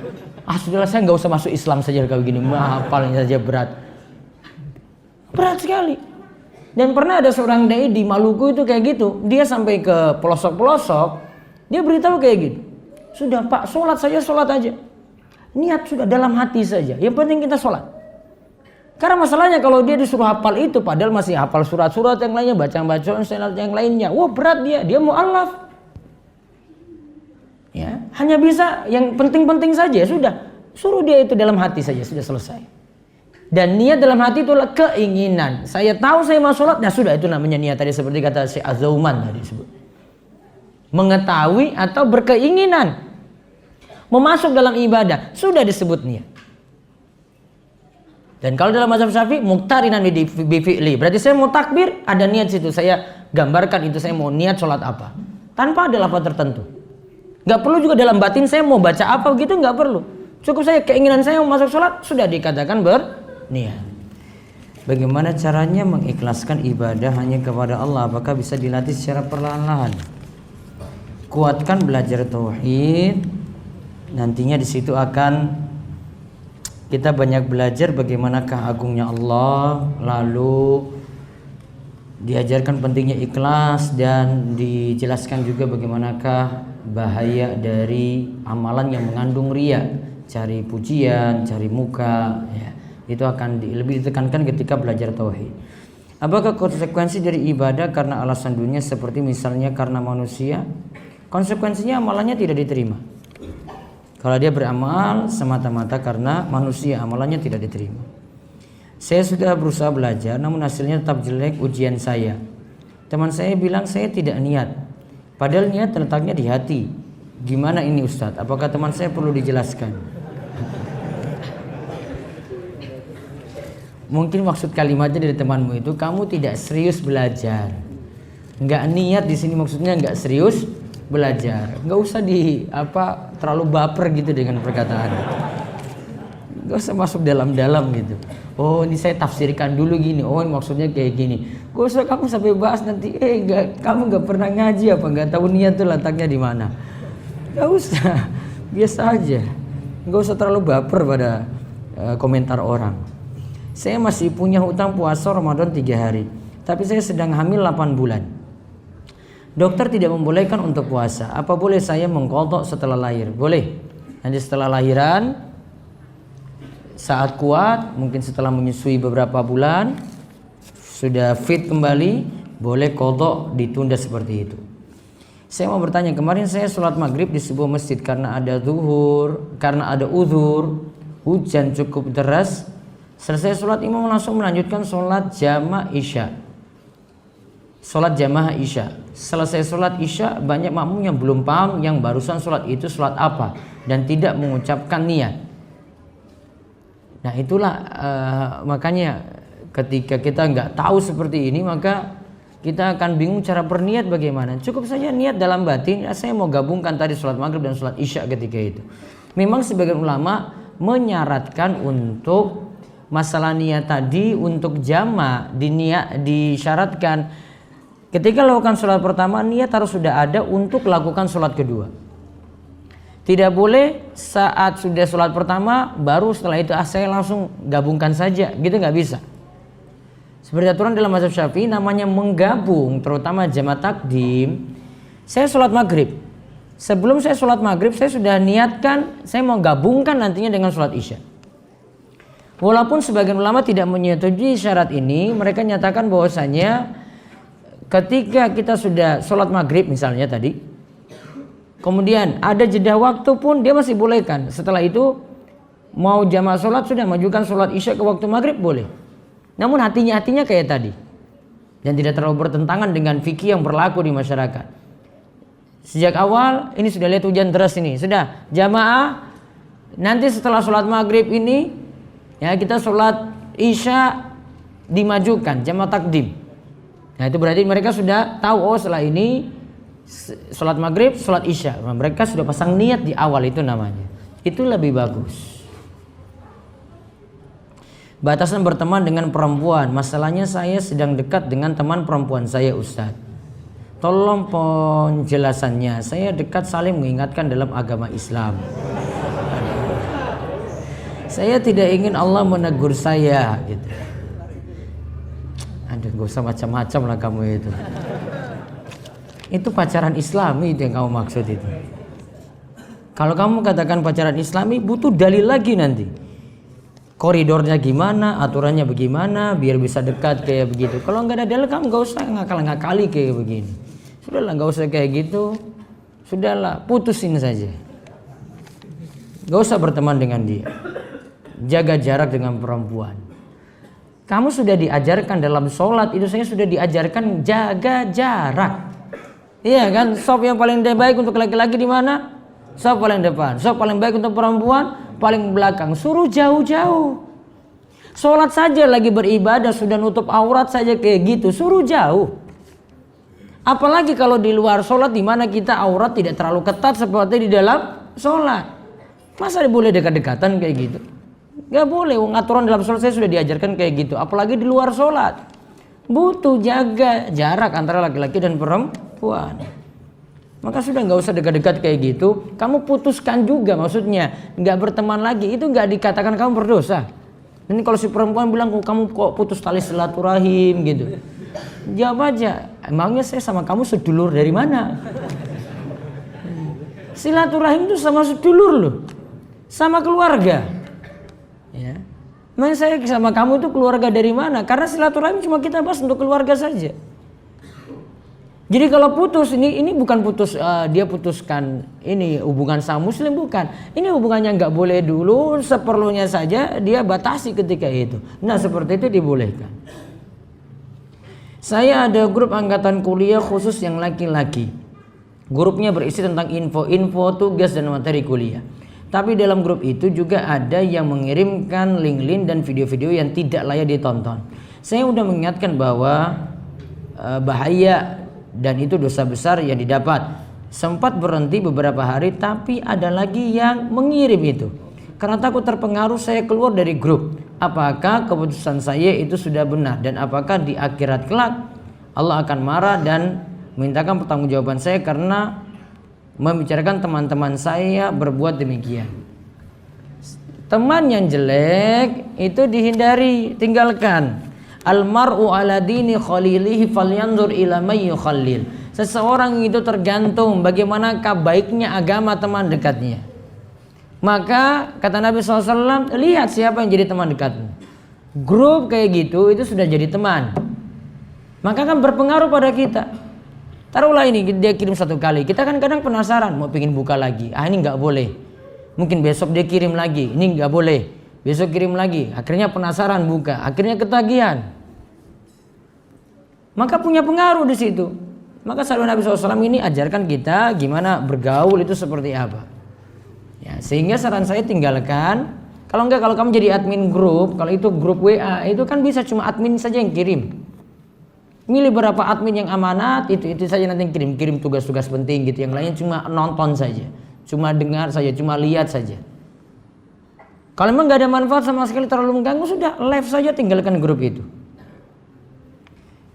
Sudahlah, saya nggak usah masuk Islam saja kalau gini, hafalnya saja berat sekali. Dan pernah ada seorang dai di Maluku itu kayak gitu, dia sampai ke pelosok-pelosok, dia beritahu kayak gitu. Sudah Pak, sholat aja. Niat sudah dalam hati saja. Yang penting kita sholat. Karena masalahnya kalau dia disuruh hafal itu, padahal masih hafal surat-surat yang lainnya, bacaan surat yang lainnya. Berat dia mu'allaf. Ya, hanya bisa yang penting-penting saja, sudah. Suruh dia itu dalam hati saja, sudah selesai. Dan niat dalam hati itulah keinginan. Saya tahu saya mau sholat, sudah, itu namanya niat tadi, seperti kata Syekh Az-Zauman tadi disebut. Mengetahui atau berkeinginan memasuk dalam ibadah, sudah disebut niat. Dan kalau dalam mazhab Syafi'i muqtarinan bi fi'li, berarti saya mau takbir, ada niat situ, saya gambarkan itu saya mau niat sholat apa, tanpa ada lafaz tertentu. Gak perlu juga dalam batin saya mau baca apa gitu, gak perlu. Cukup saya keinginan saya mau masuk sholat, sudah dikatakan berniat. Bagaimana caranya mengikhlaskan ibadah hanya kepada Allah? Apakah bisa dilatih secara perlahan-lahan? Kuatkan belajar tauhid. Nantinya di situ akan kita banyak belajar bagaimanakah agungnya Allah, lalu diajarkan pentingnya ikhlas dan dijelaskan juga bagaimanakah bahaya dari amalan yang mengandung riya, cari pujian, cari muka, ya. Itu akan lebih ditekankan ketika belajar tauhid. Apakah konsekuensi dari ibadah karena alasan dunia, seperti misalnya karena manusia? Konsekuensinya amalannya tidak diterima. Kalau dia beramal semata-mata karena manusia, amalannya tidak diterima. Saya sudah berusaha belajar, namun hasilnya tetap jelek ujian saya. Teman saya bilang saya tidak niat, padahal niat terletaknya di hati. Gimana ini Ustadz? Apakah teman saya perlu dijelaskan? Mungkin maksud kalimatnya dari temanmu itu, kamu tidak serius belajar. Nggak niat di sini maksudnya nggak serius belajar. Nggak usah terlalu baper gitu dengan perkataan. Nggak usah masuk dalam-dalam gitu. Ini saya tafsirkan dulu gini. Ini maksudnya kayak gini. Gak usah kamu sampai bahas nanti. Kamu nggak pernah ngaji apa? Nggak tahu niat tuh letaknya di mana? Gak usah, biasa aja. Gak usah terlalu baper pada komentar orang. Saya masih punya hutang puasa Ramadan 3 hari, tapi saya sedang hamil 8 bulan. Dokter tidak membolehkan untuk puasa. Apa boleh saya mengqadha setelah lahir? Boleh. Nanti setelah lahiran, saat kuat, mungkin setelah menyusui beberapa bulan, sudah fit kembali, boleh qadha, ditunda seperti itu. Saya mau bertanya, kemarin saya sholat maghrib di sebuah masjid karena ada uzur, hujan cukup deras. Selesai sholat, imam langsung melanjutkan sholat jamaah isya. Selesai sholat isya, banyak makmum yang belum paham yang barusan sholat itu sholat apa dan tidak mengucapkan niat. Nah itulah makanya ketika kita nggak tahu seperti ini, maka kita akan bingung cara berniat bagaimana. Cukup saja niat dalam batin, saya mau gabungkan tadi sholat maghrib dan sholat isya ketika itu. Memang sebagian ulama menyaratkan untuk masalah niat tadi, untuk jama' disyaratkan ketika lakukan sholat pertama, niat harus sudah ada untuk lakukan sholat kedua. Tidak boleh saat sudah sholat pertama baru setelah itu saya langsung gabungkan saja, gitu nggak bisa. Seperti aturan dalam mazhab Syafi'i namanya menggabung, terutama jamaah takdim. Saya sholat maghrib, sebelum saya sholat maghrib saya sudah niatkan saya mau gabungkan nantinya dengan sholat isya. Walaupun sebagian ulama tidak menyetujui syarat ini, mereka nyatakan bahwasanya ketika kita sudah sholat maghrib misalnya tadi, kemudian ada jeda waktu pun dia masih bolehkan. Setelah itu mau jamaah sholat sudah majukan sholat isya ke waktu maghrib boleh. Namun hatinya kayak tadi, dan tidak terlalu bertentangan dengan fikih yang berlaku di masyarakat. Sejak awal ini sudah lihat hujan deras ini, sudah jamaah nanti setelah sholat maghrib ini ya kita sholat isya dimajukan jamaah takdim. Nah itu berarti mereka sudah tahu setelah ini sholat maghrib, sholat isya. Nah, mereka sudah pasang niat di awal, itu namanya. Itu lebih bagus. Batasan berteman dengan perempuan. Masalahnya saya sedang dekat dengan teman perempuan saya, Ustaz. Tolong penjelasannya. Saya dekat saling mengingatkan dalam agama Islam. Saya tidak ingin Allah menegur saya gitu. Aduh, gak usah macam-macam lah kamu itu. Itu pacaran Islami itu yang kamu maksud itu. Kalau kamu katakan pacaran Islami, butuh dalil lagi nanti. Koridornya gimana, aturannya bagaimana, biar bisa dekat kayak begitu. Kalau nggak ada dalil, kamu nggak usah ngakal-ngakali kayak begini. Sudahlah, nggak usah kayak gitu. Sudahlah, putusin saja. Nggak usah berteman dengan dia. Jaga jarak dengan perempuan. Kamu sudah diajarkan dalam sholat itu, saya sudah diajarkan jaga jarak. Iya kan, shop yang paling baik untuk laki-laki di mana? Shop paling depan. Shop paling baik untuk perempuan paling belakang. Suruh jauh-jauh. Sholat saja lagi beribadah sudah nutup aurat saja kayak gitu, suruh jauh. Apalagi kalau di luar sholat di mana kita aurat tidak terlalu ketat seperti di dalam sholat. Masa boleh dekat-dekatan kayak gitu? Gak boleh. Aturan dalam sholat saya sudah diajarkan kayak gitu. Apalagi di luar sholat. Butuh jaga jarak antara laki-laki dan perempuan. Maka sudah nggak usah dekat-dekat kayak gitu. Kamu putuskan juga, maksudnya nggak berteman lagi. Itu nggak dikatakan kamu berdosa. Ini kalau si perempuan bilang kamu kok putus tali silaturahim gitu, jawab aja, emangnya saya sama kamu sedulur dari mana? Silaturahim itu sama sedulur loh, sama keluarga. Ya, emang saya sama kamu itu keluarga dari mana? Karena silaturahim cuma kita bahas untuk keluarga saja. Jadi kalau putus ini bukan putus dia putuskan ini hubungan sama muslim, bukan. Ini hubungannya nggak boleh dulu, seperlunya saja dia batasi ketika itu. Nah seperti itu dibolehkan. Saya ada grup angkatan kuliah khusus yang laki-laki. Grupnya berisi tentang info-info, tugas dan materi kuliah. Tapi dalam grup itu juga ada yang mengirimkan link-link dan video-video yang tidak layak ditonton. Saya udah mengingatkan bahwa bahaya dan itu dosa besar yang didapat. Sempat berhenti beberapa hari, tapi ada lagi yang mengirim itu. Karena takut terpengaruh, saya keluar dari grup. Apakah keputusan saya itu sudah benar, dan apakah di akhirat kelak Allah akan marah dan mintakan pertanggungjawaban saya karena membicarakan teman-teman saya berbuat demikian. Teman yang jelek itu dihindari, tinggalkan. Almar'u ala dini khalilihi falyanzur ila may yukhallil. Seseorang itu tergantung bagaimanakah baiknya agama teman dekatnya. Maka kata Nabi SAW, lihat siapa yang jadi teman dekatmu. Grup kayak gitu itu sudah jadi teman, maka kan berpengaruh pada kita. Taruhlah ini dia kirim satu kali, kita kan kadang penasaran, mau pengen buka lagi. Ini nggak boleh. Mungkin besok dia kirim lagi, ini nggak boleh. Besok kirim lagi, akhirnya penasaran buka, akhirnya ketagihan. Maka punya pengaruh di situ. Maka sahabat Nabi SAW ini ajarkan kita gimana bergaul itu seperti apa. Ya, sehingga saran saya tinggalkan. Kalau enggak, kalau kamu jadi admin grup, kalau itu grup WA, itu kan bisa cuma admin saja yang kirim. Milih berapa admin yang amanat, itu saja nanti yang kirim tugas-tugas penting gitu. Yang lainnya cuma nonton saja, cuma dengar saja, cuma lihat saja. Kalau memang nggak ada manfaat sama sekali, terlalu mengganggu, sudah live saja, tinggalkan grup itu.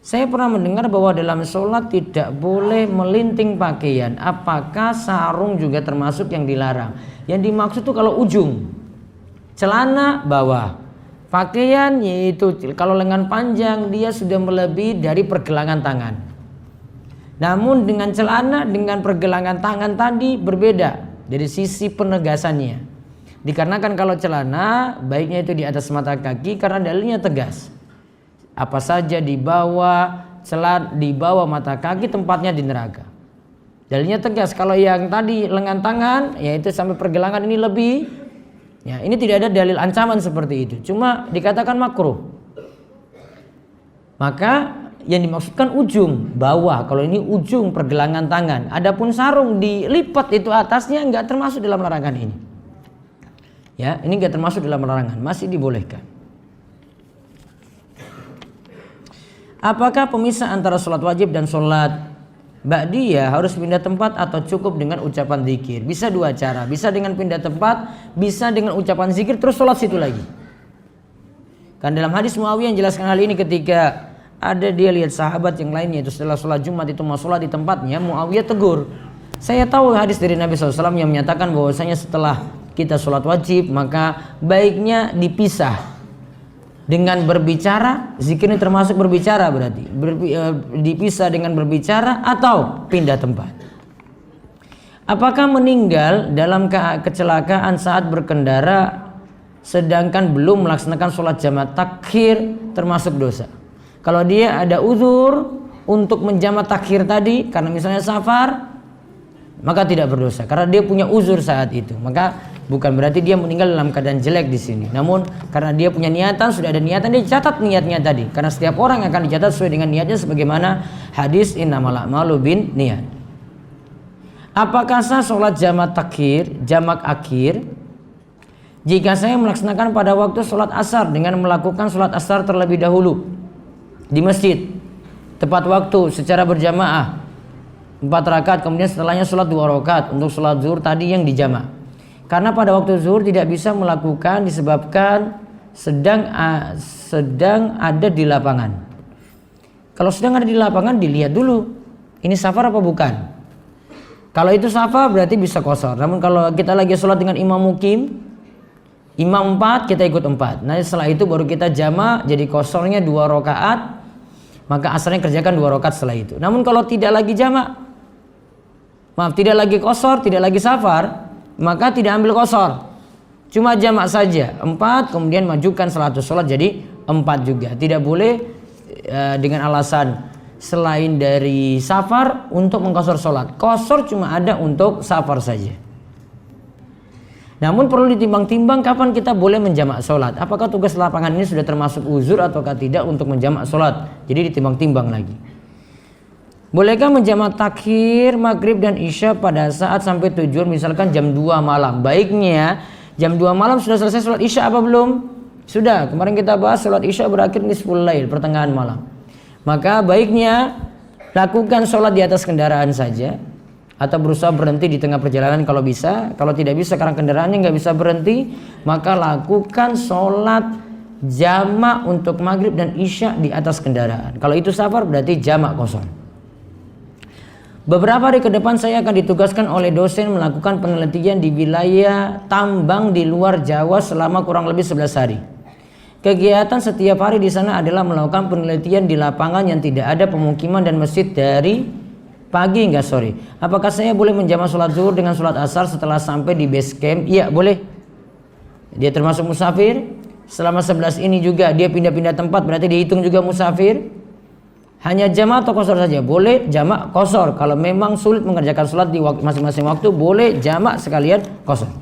Saya pernah mendengar bahwa dalam sholat tidak boleh melinting pakaian. Apakah sarung juga termasuk yang dilarang? Yang dimaksud itu kalau ujung, celana bawah, pakaian yaitu kalau lengan panjang dia sudah melebihi dari pergelangan tangan. Namun dengan celana dengan pergelangan tangan tadi berbeda dari sisi penegasannya. Dikarenakan kalau celana baiknya itu di atas mata kaki karena dalilnya tegas. Apa saja di bawah mata kaki tempatnya di neraka. Dalilnya tegas. Kalau yang tadi lengan tangan yaitu sampai pergelangan ini lebih. Ya, ini tidak ada dalil ancaman seperti itu. Cuma dikatakan makruh. Maka yang dimaksudkan ujung bawah. Kalau ini ujung pergelangan tangan. Adapun sarung dilipat itu atasnya enggak termasuk dalam larangan ini. Ya, ini enggak termasuk dalam larangan, masih dibolehkan. Apakah pemisah antara sholat wajib dan sholat ba'diyah harus pindah tempat atau cukup dengan ucapan zikir? Bisa dua cara, bisa dengan pindah tempat, bisa dengan ucapan zikir terus sholat situ lagi. Kan dalam hadis Muawiyah yang jelaskan hal ini ketika ada dia lihat sahabat yang lainnya itu setelah sholat Jumat itu mau sholat di tempatnya, Muawiyah tegur. Saya tahu hadis dari Nabi SAW yang menyatakan bahwasanya setelah kita sholat wajib maka baiknya dipisah. Dengan berbicara, zikir ini termasuk berbicara berarti dipisah dengan berbicara atau pindah tempat. Apakah meninggal dalam kecelakaan saat berkendara sedangkan belum melaksanakan sholat jamaah takhir termasuk dosa? Kalau dia ada uzur untuk menjamak takhir tadi karena misalnya safar, maka tidak berdosa karena dia punya uzur saat itu. Maka bukan berarti dia meninggal dalam keadaan jelek di sini. Namun karena dia punya niatan, sudah ada niatan, dia catat niatnya tadi. Karena setiap orang akan dicatat sesuai dengan niatnya sebagaimana hadis innamal a'malu bin niat. Apakah sah sholat jamak takhir, jamak akhir jika saya melaksanakan pada waktu sholat asar dengan melakukan sholat asar terlebih dahulu di masjid tepat waktu secara berjamaah 4 rakaat, kemudian setelahnya sholat 2 rakaat untuk sholat zuhur tadi yang dijamak. Karena pada waktu zuhur tidak bisa melakukan disebabkan sedang ada di lapangan. Kalau sedang ada di lapangan dilihat dulu ini safar apa bukan. Kalau itu safar berarti bisa qashar. Namun kalau kita lagi sholat dengan imam mukim, imam 4 kita ikut 4. Nah setelah itu baru kita jamak jadi qasharnya 2 rakaat. Maka asarnya kerjakan 2 rakaat setelah itu. Namun kalau tidak lagi jamak, tidak lagi qashar, tidak lagi safar, maka tidak ambil qashar, cuma jamak saja 4, kemudian majukan salatus sholat jadi 4 juga. Tidak boleh dengan alasan selain dari safar untuk mengqashar sholat. Qashar cuma ada untuk safar saja. Namun perlu ditimbang-timbang kapan kita boleh menjamak sholat. Apakah tugas lapangan ini sudah termasuk uzur ataukah tidak untuk menjamak sholat. Jadi ditimbang-timbang lagi. Bolehkah menjamak takhir maghrib dan isya pada saat sampai tujuan misalkan jam 2 malam? Baiknya jam 2 malam sudah selesai sholat isya apa belum? Sudah, kemarin kita bahas sholat isya berakhir nisful lail, pertengahan malam. Maka baiknya lakukan sholat di atas kendaraan saja atau berusaha berhenti di tengah perjalanan kalau bisa. Kalau tidak bisa karena kendaraannya nggak bisa berhenti, maka lakukan sholat jamak untuk maghrib dan isya di atas kendaraan. Kalau itu safar berarti jamak kosong. Beberapa hari ke depan saya akan ditugaskan oleh dosen melakukan penelitian di wilayah tambang di luar Jawa selama kurang lebih 11 hari. Kegiatan setiap hari di sana adalah melakukan penelitian di lapangan yang tidak ada pemukiman dan masjid dari pagi hingga sore. Apakah saya boleh menjamak sholat zuhur dengan sholat asar setelah sampai di base camp? Iya, boleh. Dia termasuk musafir. Selama 11 ini juga dia pindah-pindah tempat, berarti dihitung juga musafir. Hanya jamak atau qashar saja? Boleh jamak qashar. Kalau memang sulit mengerjakan sholat di masing-masing waktu, boleh jamak sekalian qashar.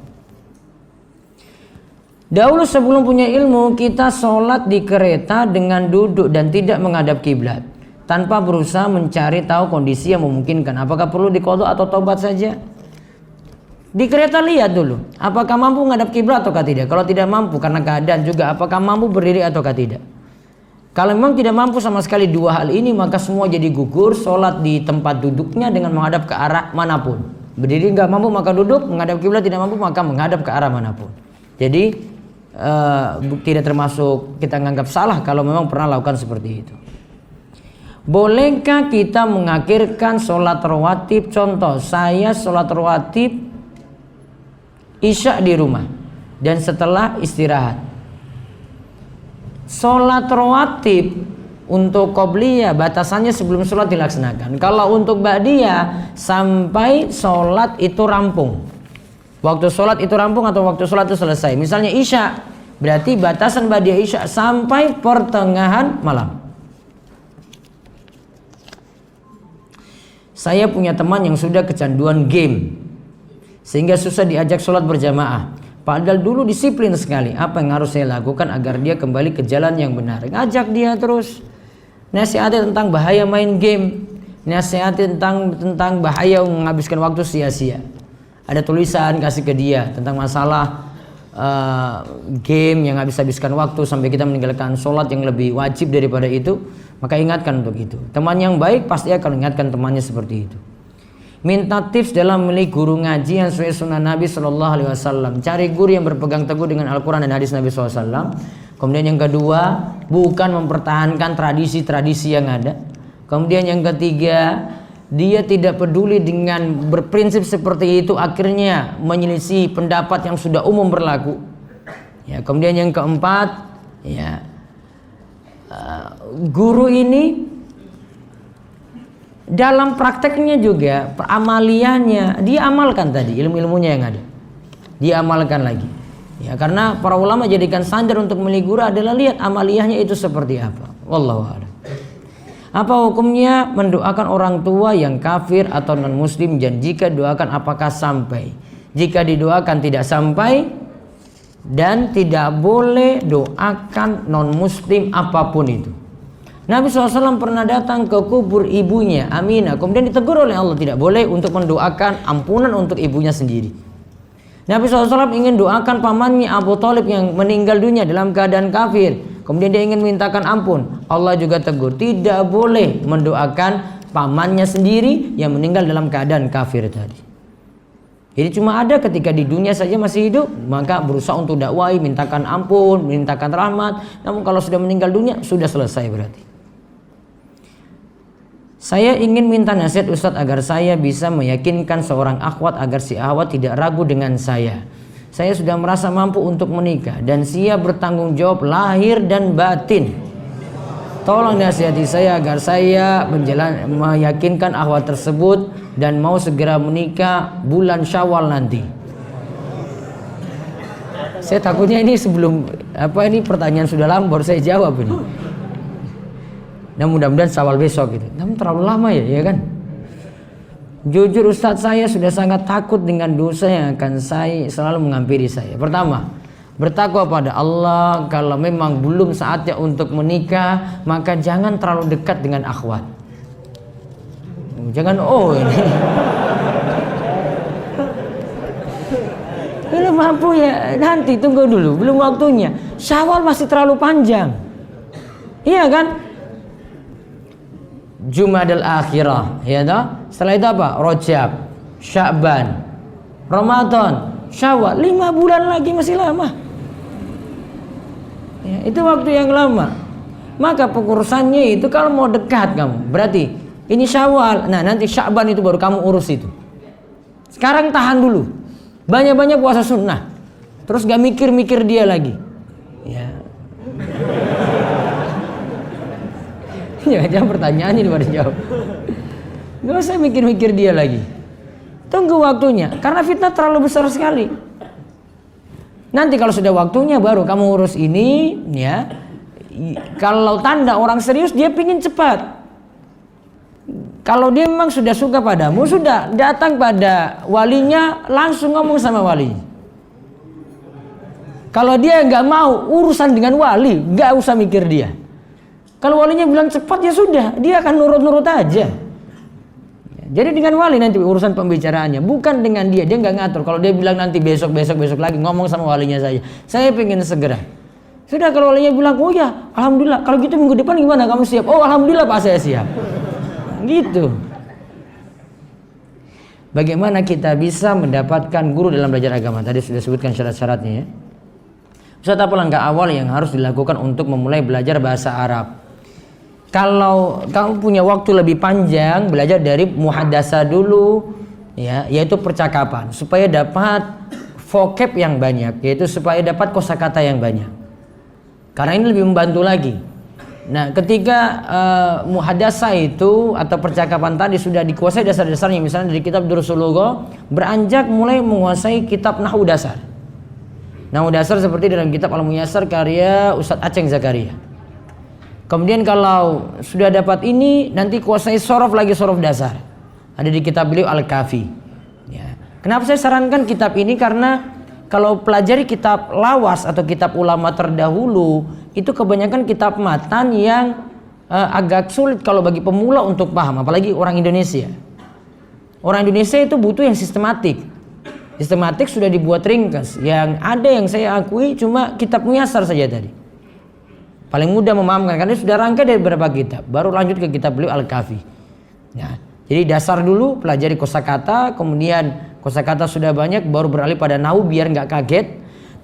Dahulu sebelum punya ilmu, kita sholat di kereta dengan duduk dan tidak menghadap kiblat, tanpa berusaha mencari tahu kondisi yang memungkinkan. Apakah perlu diqadha atau tobat saja? Di kereta lihat dulu, apakah mampu menghadap kiblat ataukah tidak. Kalau tidak mampu karena keadaan juga, apakah mampu berdiri ataukah tidak. Kalau memang tidak mampu sama sekali dua hal ini, maka semua jadi gugur. Sholat di tempat duduknya dengan menghadap ke arah manapun. Berdiri nggak mampu maka duduk, menghadap kiblat tidak mampu maka menghadap ke arah manapun. Jadi tidak termasuk kita menganggap salah kalau memang pernah lakukan seperti itu. Bolehkah kita mengakhirkan sholat rawatib? Contoh, saya sholat rawatib isya di rumah dan setelah istirahat. Sholat rawatib untuk qobliyah batasannya sebelum sholat dilaksanakan. Kalau untuk ba'diyah sampai sholat itu rampung. Waktu sholat itu rampung atau waktu sholat itu selesai. Misalnya isya, berarti batasan ba'diyah isya sampai pertengahan malam. Saya punya teman yang sudah kecanduan game, sehingga susah diajak sholat berjamaah. Padahal dulu disiplin sekali. Apa yang harus saya lakukan agar dia kembali ke jalan yang benar? Ngajak dia terus. Nasihati tentang bahaya main game. Nasihati tentang bahaya menghabiskan waktu sia-sia. Ada tulisan kasih ke dia tentang masalah game yang habiskan waktu sampai kita meninggalkan sholat yang lebih wajib daripada itu. Maka ingatkan untuk itu. Teman yang baik pasti akan ingatkan temannya seperti itu. Minta tips dalam memilih guru ngaji yang sesuai sunnah Nabi SAW. Cari guru yang berpegang teguh dengan Al-Quran dan hadis Nabi SAW. Kemudian yang kedua, bukan mempertahankan tradisi-tradisi yang ada. Kemudian yang ketiga, dia tidak peduli dengan berprinsip seperti itu, akhirnya menyelisih pendapat yang sudah umum berlaku. Ya, kemudian yang keempat, ya, guru ini dalam prakteknya juga, amaliyahnya dia amalkan tadi, ilmu-ilmunya yang ada dia amalkan lagi. Ya, karena para ulama jadikan standar untuk memilih guru adalah lihat amaliyahnya itu seperti apa. Wallahu a'lam. Apa hukumnya mendoakan orang tua yang kafir atau non muslim, dan jika doakan apakah sampai? Jika didoakan tidak sampai, dan tidak boleh doakan non muslim apapun itu. Nabi SAW pernah datang ke kubur ibunya Aminah, kemudian ditegur oleh Allah tidak boleh untuk mendoakan ampunan untuk ibunya sendiri. Nabi SAW ingin doakan pamannya Abu Thalib yang meninggal dunia dalam keadaan kafir, kemudian dia ingin mintakan ampun. Allah juga tegur tidak boleh mendoakan pamannya sendiri yang meninggal dalam keadaan kafir tadi. Jadi cuma ada ketika di dunia saja masih hidup, maka berusaha untuk dakwai, mintakan ampun, mintakan rahmat. Namun kalau sudah meninggal dunia, sudah selesai berarti. Saya ingin minta nasihat Ustadz agar saya bisa meyakinkan seorang akhwat agar si akhwat tidak ragu dengan saya. Saya sudah merasa mampu untuk menikah dan siap bertanggung jawab lahir dan batin. Tolong nasihati saya agar saya meyakinkan akhwat tersebut dan mau segera menikah bulan Syawal nanti. Saya takutnya ini sebelum ini pertanyaan sudah lama baru saya jawab ini. Nah mudah-mudahan Syawal besok gitu. Namun terlalu lama ya kan? Jujur Ustadz, saya sudah sangat takut dengan dosa yang akan selalu menghampiri saya. Pertama, bertakwa pada Allah. Kalau memang belum saatnya untuk menikah, maka jangan terlalu dekat dengan akhwat. Jangan ini. Belum mampu ya, nanti tunggu dulu, belum waktunya. Syawal masih terlalu panjang. Iya kan? Jumadal akhirah, ya toh? Setelah itu apa? Rajab, Sya'ban, Ramadan, Syawal, 5 bulan lagi masih lama. Ya, itu waktu yang lama. Maka pengurusannya itu kalau mau dekat kamu, berarti Ini Syawal. Nah, nanti Sya'ban itu baru kamu urus itu. Sekarang tahan dulu. Banyak-banyak puasa sunnah. Terus gak mikir-mikir dia lagi. Ya. Jangan pertanyaannya daripada jawab. Gak usah mikir-mikir dia lagi. Tunggu waktunya. Karena fitnah terlalu besar sekali. Nanti kalau sudah waktunya baru kamu urus ini, ya. Kalau tanda orang serius dia pingin cepat. Kalau dia memang sudah suka padamu, sudah datang pada walinya, langsung ngomong sama wali. Kalau dia nggak mau urusan dengan wali, nggak usah mikir dia. Kalau walinya bilang cepat ya sudah, dia akan nurut-nurut aja. Jadi dengan wali nanti urusan pembicaraannya, bukan dengan dia nggak ngatur. Kalau dia bilang nanti besok lagi ngomong sama walinya saja. Saya pengen segera. Sudah kalau walinya bilang, oh ya, alhamdulillah. Kalau gitu minggu depan gimana? Kamu siap? Oh alhamdulillah Pak, saya siap. Gitu. Bagaimana kita bisa mendapatkan guru dalam belajar agama? Tadi sudah sebutkan syarat-syaratnya ya. Ustaz, apa langkah awal yang harus dilakukan untuk memulai belajar bahasa Arab? Kalau kamu punya waktu lebih panjang, belajar dari muhadasa dulu, ya, yaitu percakapan, supaya dapat vocab yang banyak, yaitu supaya dapat kosakata yang banyak. Karena ini lebih membantu lagi. Nah, ketika muhadasa itu atau percakapan tadi sudah dikuasai dasar-dasarnya, misalnya dari kitab Durusul Lugha, beranjak mulai menguasai kitab nahwu dasar. Nahwu dasar seperti dalam kitab Al-Muyassar karya Ustadz Aceng Zakaria. Kemudian kalau sudah dapat ini, nanti kuasai sorof lagi, sorof dasar. Ada di kitab beliau Al-Kafi. Ya. Kenapa saya sarankan kitab ini? Karena kalau pelajari kitab lawas atau kitab ulama terdahulu, itu kebanyakan kitab matan yang agak sulit kalau bagi pemula untuk paham, apalagi orang Indonesia. Orang Indonesia itu butuh yang sistematik. Sistematik sudah dibuat ringkas. Yang ada yang saya akui cuma kitab Muyassar saja tadi. Paling mudah memahamkan karena sudah rangkai dari beberapa kitab, baru lanjut ke kitab beliau Al-Kafi. Nah, jadi dasar dulu pelajari kosakata, kemudian kosakata sudah banyak baru beralih pada nahwu biar nggak kaget.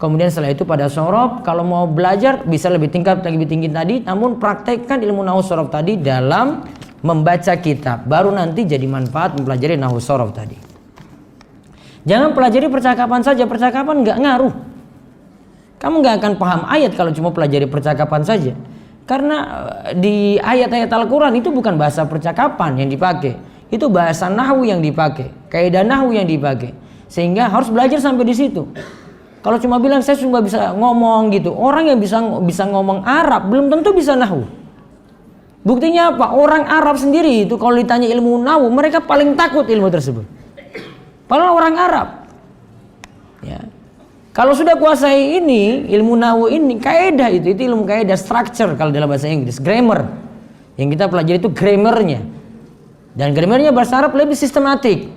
Kemudian setelah itu pada sorof, kalau mau belajar bisa lebih tinggi tadi, namun praktekkan ilmu nahwu sorof tadi dalam membaca kitab, baru nanti jadi manfaat mempelajari nahwu sorof tadi. Jangan pelajari percakapan saja, percakapan nggak ngaruh. Kamu nggak akan paham ayat kalau cuma pelajari percakapan saja. Karena di ayat-ayat Al-Quran itu bukan bahasa percakapan yang dipakai, itu bahasa nahwu yang dipakai, kaidah nahwu yang dipakai. Sehingga harus belajar sampai di situ. Kalau cuma bilang saya cuma bisa ngomong gitu, orang yang bisa ngomong Arab belum tentu bisa nahwu. Buktinya apa? Orang Arab sendiri itu kalau ditanya ilmu nahwu, mereka paling takut ilmu tersebut. Padahal orang Arab. Ya. Kalau sudah kuasai ini, ilmu nahwu ini, kaidah itu ilmu kaidah, structure kalau dalam bahasa Inggris, grammar. Yang kita pelajari itu grammarnya. Dan grammarnya bahasa Arab lebih sistematik.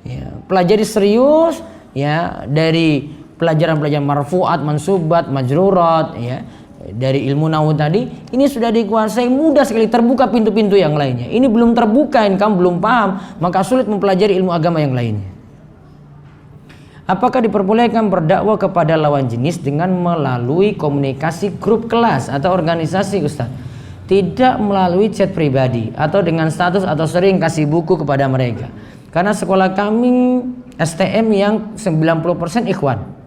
Ya, pelajari serius ya dari pelajaran-pelajaran marfu'at, mansubat, majrurat ya. Dari ilmu nahwu tadi, ini sudah dikuasai, mudah sekali terbuka pintu-pintu yang lainnya. Ini belum terbuka, kamu belum paham, maka sulit mempelajari ilmu agama yang lainnya. Apakah diperbolehkan berdakwah kepada lawan jenis dengan melalui komunikasi grup kelas atau organisasi, Ustaz? Tidak melalui chat pribadi atau dengan status atau sering kasih buku kepada mereka. Karena sekolah kami STM yang 90% ikhwan.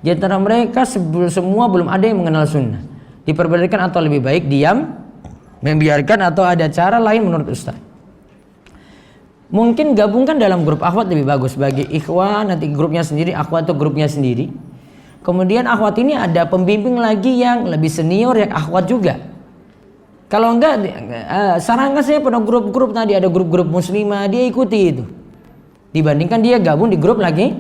Di antara mereka semua belum ada yang mengenal sunnah. Diperbolehkan atau lebih baik diam, membiarkan atau ada cara lain menurut Ustaz? Mungkin gabungkan dalam grup akhwat lebih bagus bagi ikhwan, nanti grupnya sendiri, akhwat itu grupnya sendiri. Kemudian akhwat ini ada pembimbing lagi yang lebih senior yang akhwat juga. Kalau enggak, sarankan saya pada grup-grup tadi, ada grup-grup muslimah, dia ikuti itu. Dibandingkan dia gabung di grup laki.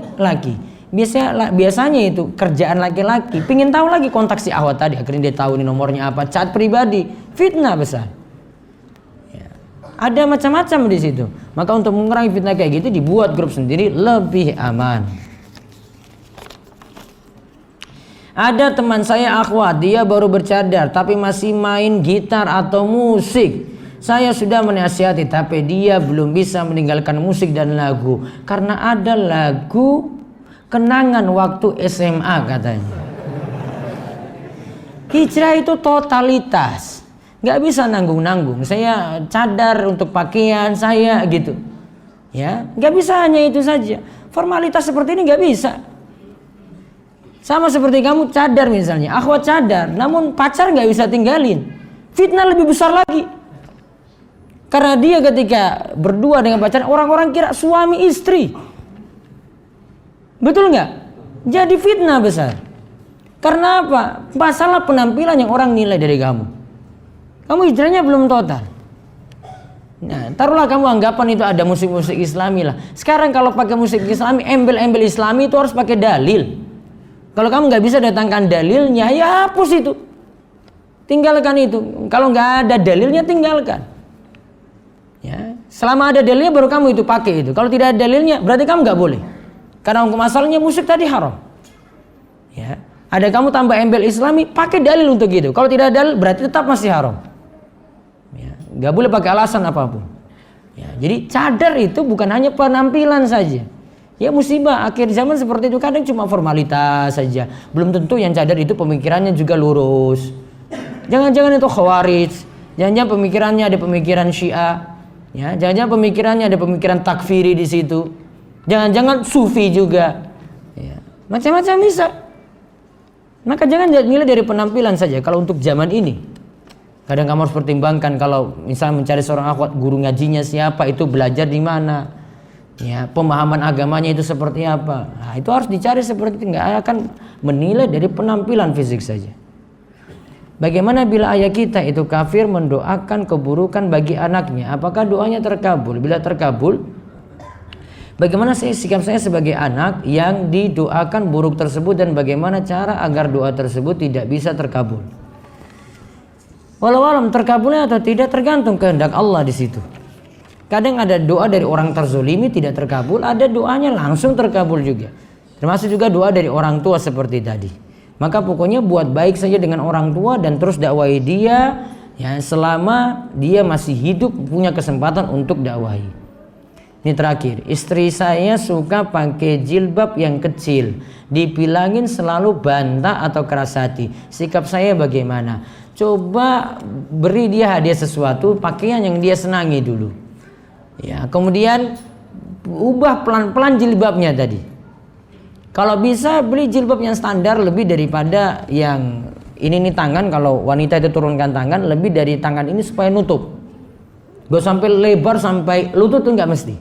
Biasanya itu kerjaan laki-laki, pingin tahu lagi kontak si akhwat tadi, akhirnya dia tahu ini nomornya apa, chat pribadi, fitnah besar. Ada macam-macam di situ. Maka untuk mengurangi fitnah kayak gitu dibuat grup sendiri lebih aman. Ada teman saya akhwat, dia baru bercadar tapi masih main gitar atau musik. Saya sudah menasihati tapi dia belum bisa meninggalkan musik dan lagu karena ada lagu kenangan waktu SMA katanya. Hijrah itu totalitas. Nggak bisa nanggung-nanggung. Saya cadar untuk pakaian saya gitu. Ya, nggak bisa hanya itu saja. Formalitas seperti ini nggak bisa. Sama seperti kamu cadar misalnya, akhwat cadar, namun pacar nggak bisa tinggalin. Fitnah lebih besar lagi. Karena dia ketika berdua dengan pacar, orang-orang kira suami istri. Betul nggak? Jadi fitnah besar. Karena apa? Masalah penampilan yang orang nilai dari kamu. Kamu hijrahnya belum total. Nah, taruhlah kamu anggapan itu ada musik-musik islami lah. Sekarang kalau pakai musik islami, embel-embel islami itu harus pakai dalil. Kalau kamu nggak bisa datangkan dalilnya, ya hapus itu. Tinggalkan itu. Kalau nggak ada dalilnya, tinggalkan. Ya, selama ada dalilnya baru kamu itu pakai itu. Kalau tidak ada dalilnya, berarti kamu nggak boleh. Karena hukum asalnya musik tadi haram. Ya, ada kamu tambah embel islami, pakai dalil untuk itu. Kalau tidak ada dalil, berarti tetap masih haram. Ya, nggak boleh pakai alasan apapun. Ya, jadi cadar itu bukan hanya penampilan saja. Ya musibah akhir zaman seperti itu, kadang cuma formalitas saja. Belum tentu yang cadar itu pemikirannya juga lurus. Jangan-jangan itu khawarij. Jangan-jangan pemikirannya ada pemikiran Syiah. Ya, jangan-jangan pemikirannya ada pemikiran takfiri di situ. Jangan-jangan sufi juga. Ya, macam-macam bisa. Maka jangan nilai dari penampilan saja. Kalau untuk zaman ini, kadang kamu harus pertimbangkan kalau misalnya mencari seorang akhwat, guru ngajinya siapa, itu belajar di mana, ya pemahaman agamanya itu seperti apa. Nah, itu harus dicari seperti itu. Nggak akan menilai dari penampilan fisik saja. Bagaimana bila ayah kita itu kafir mendoakan keburukan bagi anaknya? Apakah doanya terkabul? Bila terkabul, bagaimana sikap saya sebagai anak yang didoakan buruk tersebut, dan bagaimana cara agar doa tersebut tidak bisa terkabul? Walau alam terkabulnya atau tidak tergantung kehendak Allah di situ. Kadang ada doa dari orang terzolimi tidak terkabul, ada doanya langsung terkabul juga. Termasuk juga doa dari orang tua seperti tadi. Maka pokoknya buat baik saja dengan orang tua dan terus dakwahi dia, ya selama dia masih hidup punya kesempatan untuk dakwahi. Ini terakhir, istri saya suka pakai jilbab yang kecil, dibilangin selalu bantah atau keras hati. Sikap saya bagaimana? Coba beri dia hadiah sesuatu, pakaian yang dia senangi dulu. Ya, kemudian ubah pelan-pelan jilbabnya tadi. Kalau bisa beli jilbab yang standar lebih daripada yang ini tangan. Kalau wanita itu turunkan tangan, lebih dari tangan ini supaya nutup. Gak sampai lebar sampai lutut tuh nggak mesti.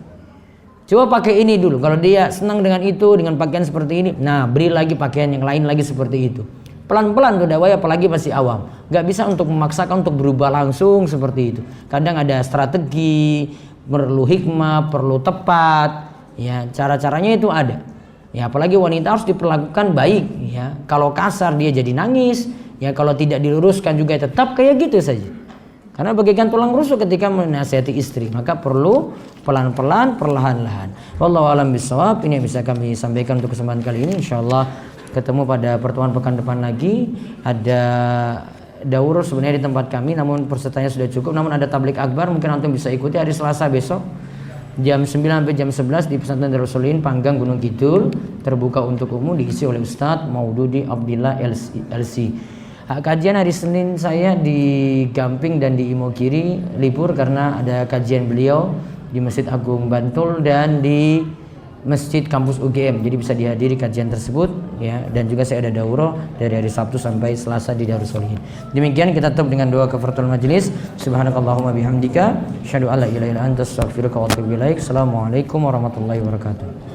Coba pakai ini dulu. Kalau dia senang dengan itu, dengan pakaian seperti ini, nah beri lagi pakaian yang lain lagi seperti itu. Pelan-pelan tuh dakwah, apalagi masih awam. Gak bisa untuk memaksakan untuk berubah langsung seperti itu. Kadang ada strategi, perlu hikmah, perlu tepat. Ya, cara-caranya itu ada. Ya, apalagi wanita harus diperlakukan baik. Ya, kalau kasar dia jadi nangis. Ya, kalau tidak diluruskan juga tetap kayak gitu saja. Karena bagaikan tulang rusuk ketika menasihati istri, maka perlu pelan-pelan, perlahan-lahan. Wallahu a'lam bishawab. Ini yang bisa kami sampaikan untuk kesempatan kali ini. Insyaallah ketemu pada pertemuan pekan depan lagi. Ada daurah sebenarnya di tempat kami, namun pesertanya sudah cukup. Namun ada tablik akbar, mungkin antum bisa ikuti hari Selasa besok jam 9 sampai jam 11 di Pesantren Darus Solihin Panggang Gunung Kidul, terbuka untuk umum, diisi oleh Ustadz Maududi Abdillah LC. Kajian hari Senin saya di Gamping dan di Imogiri libur karena ada kajian beliau di Masjid Agung Bantul dan di Masjid Kampus UGM, jadi bisa dihadiri kajian tersebut ya. Dan juga saya ada daurah dari hari Sabtu sampai Selasa di Darus Solihin. Demikian kita tutup dengan doa kafaratul majelis. Subhanakallahumma bihamdika asyhadu an la ilaha illa anta astaghfiruka wa atubu ilaik. Assalamualaikum warahmatullahi wabarakatuh.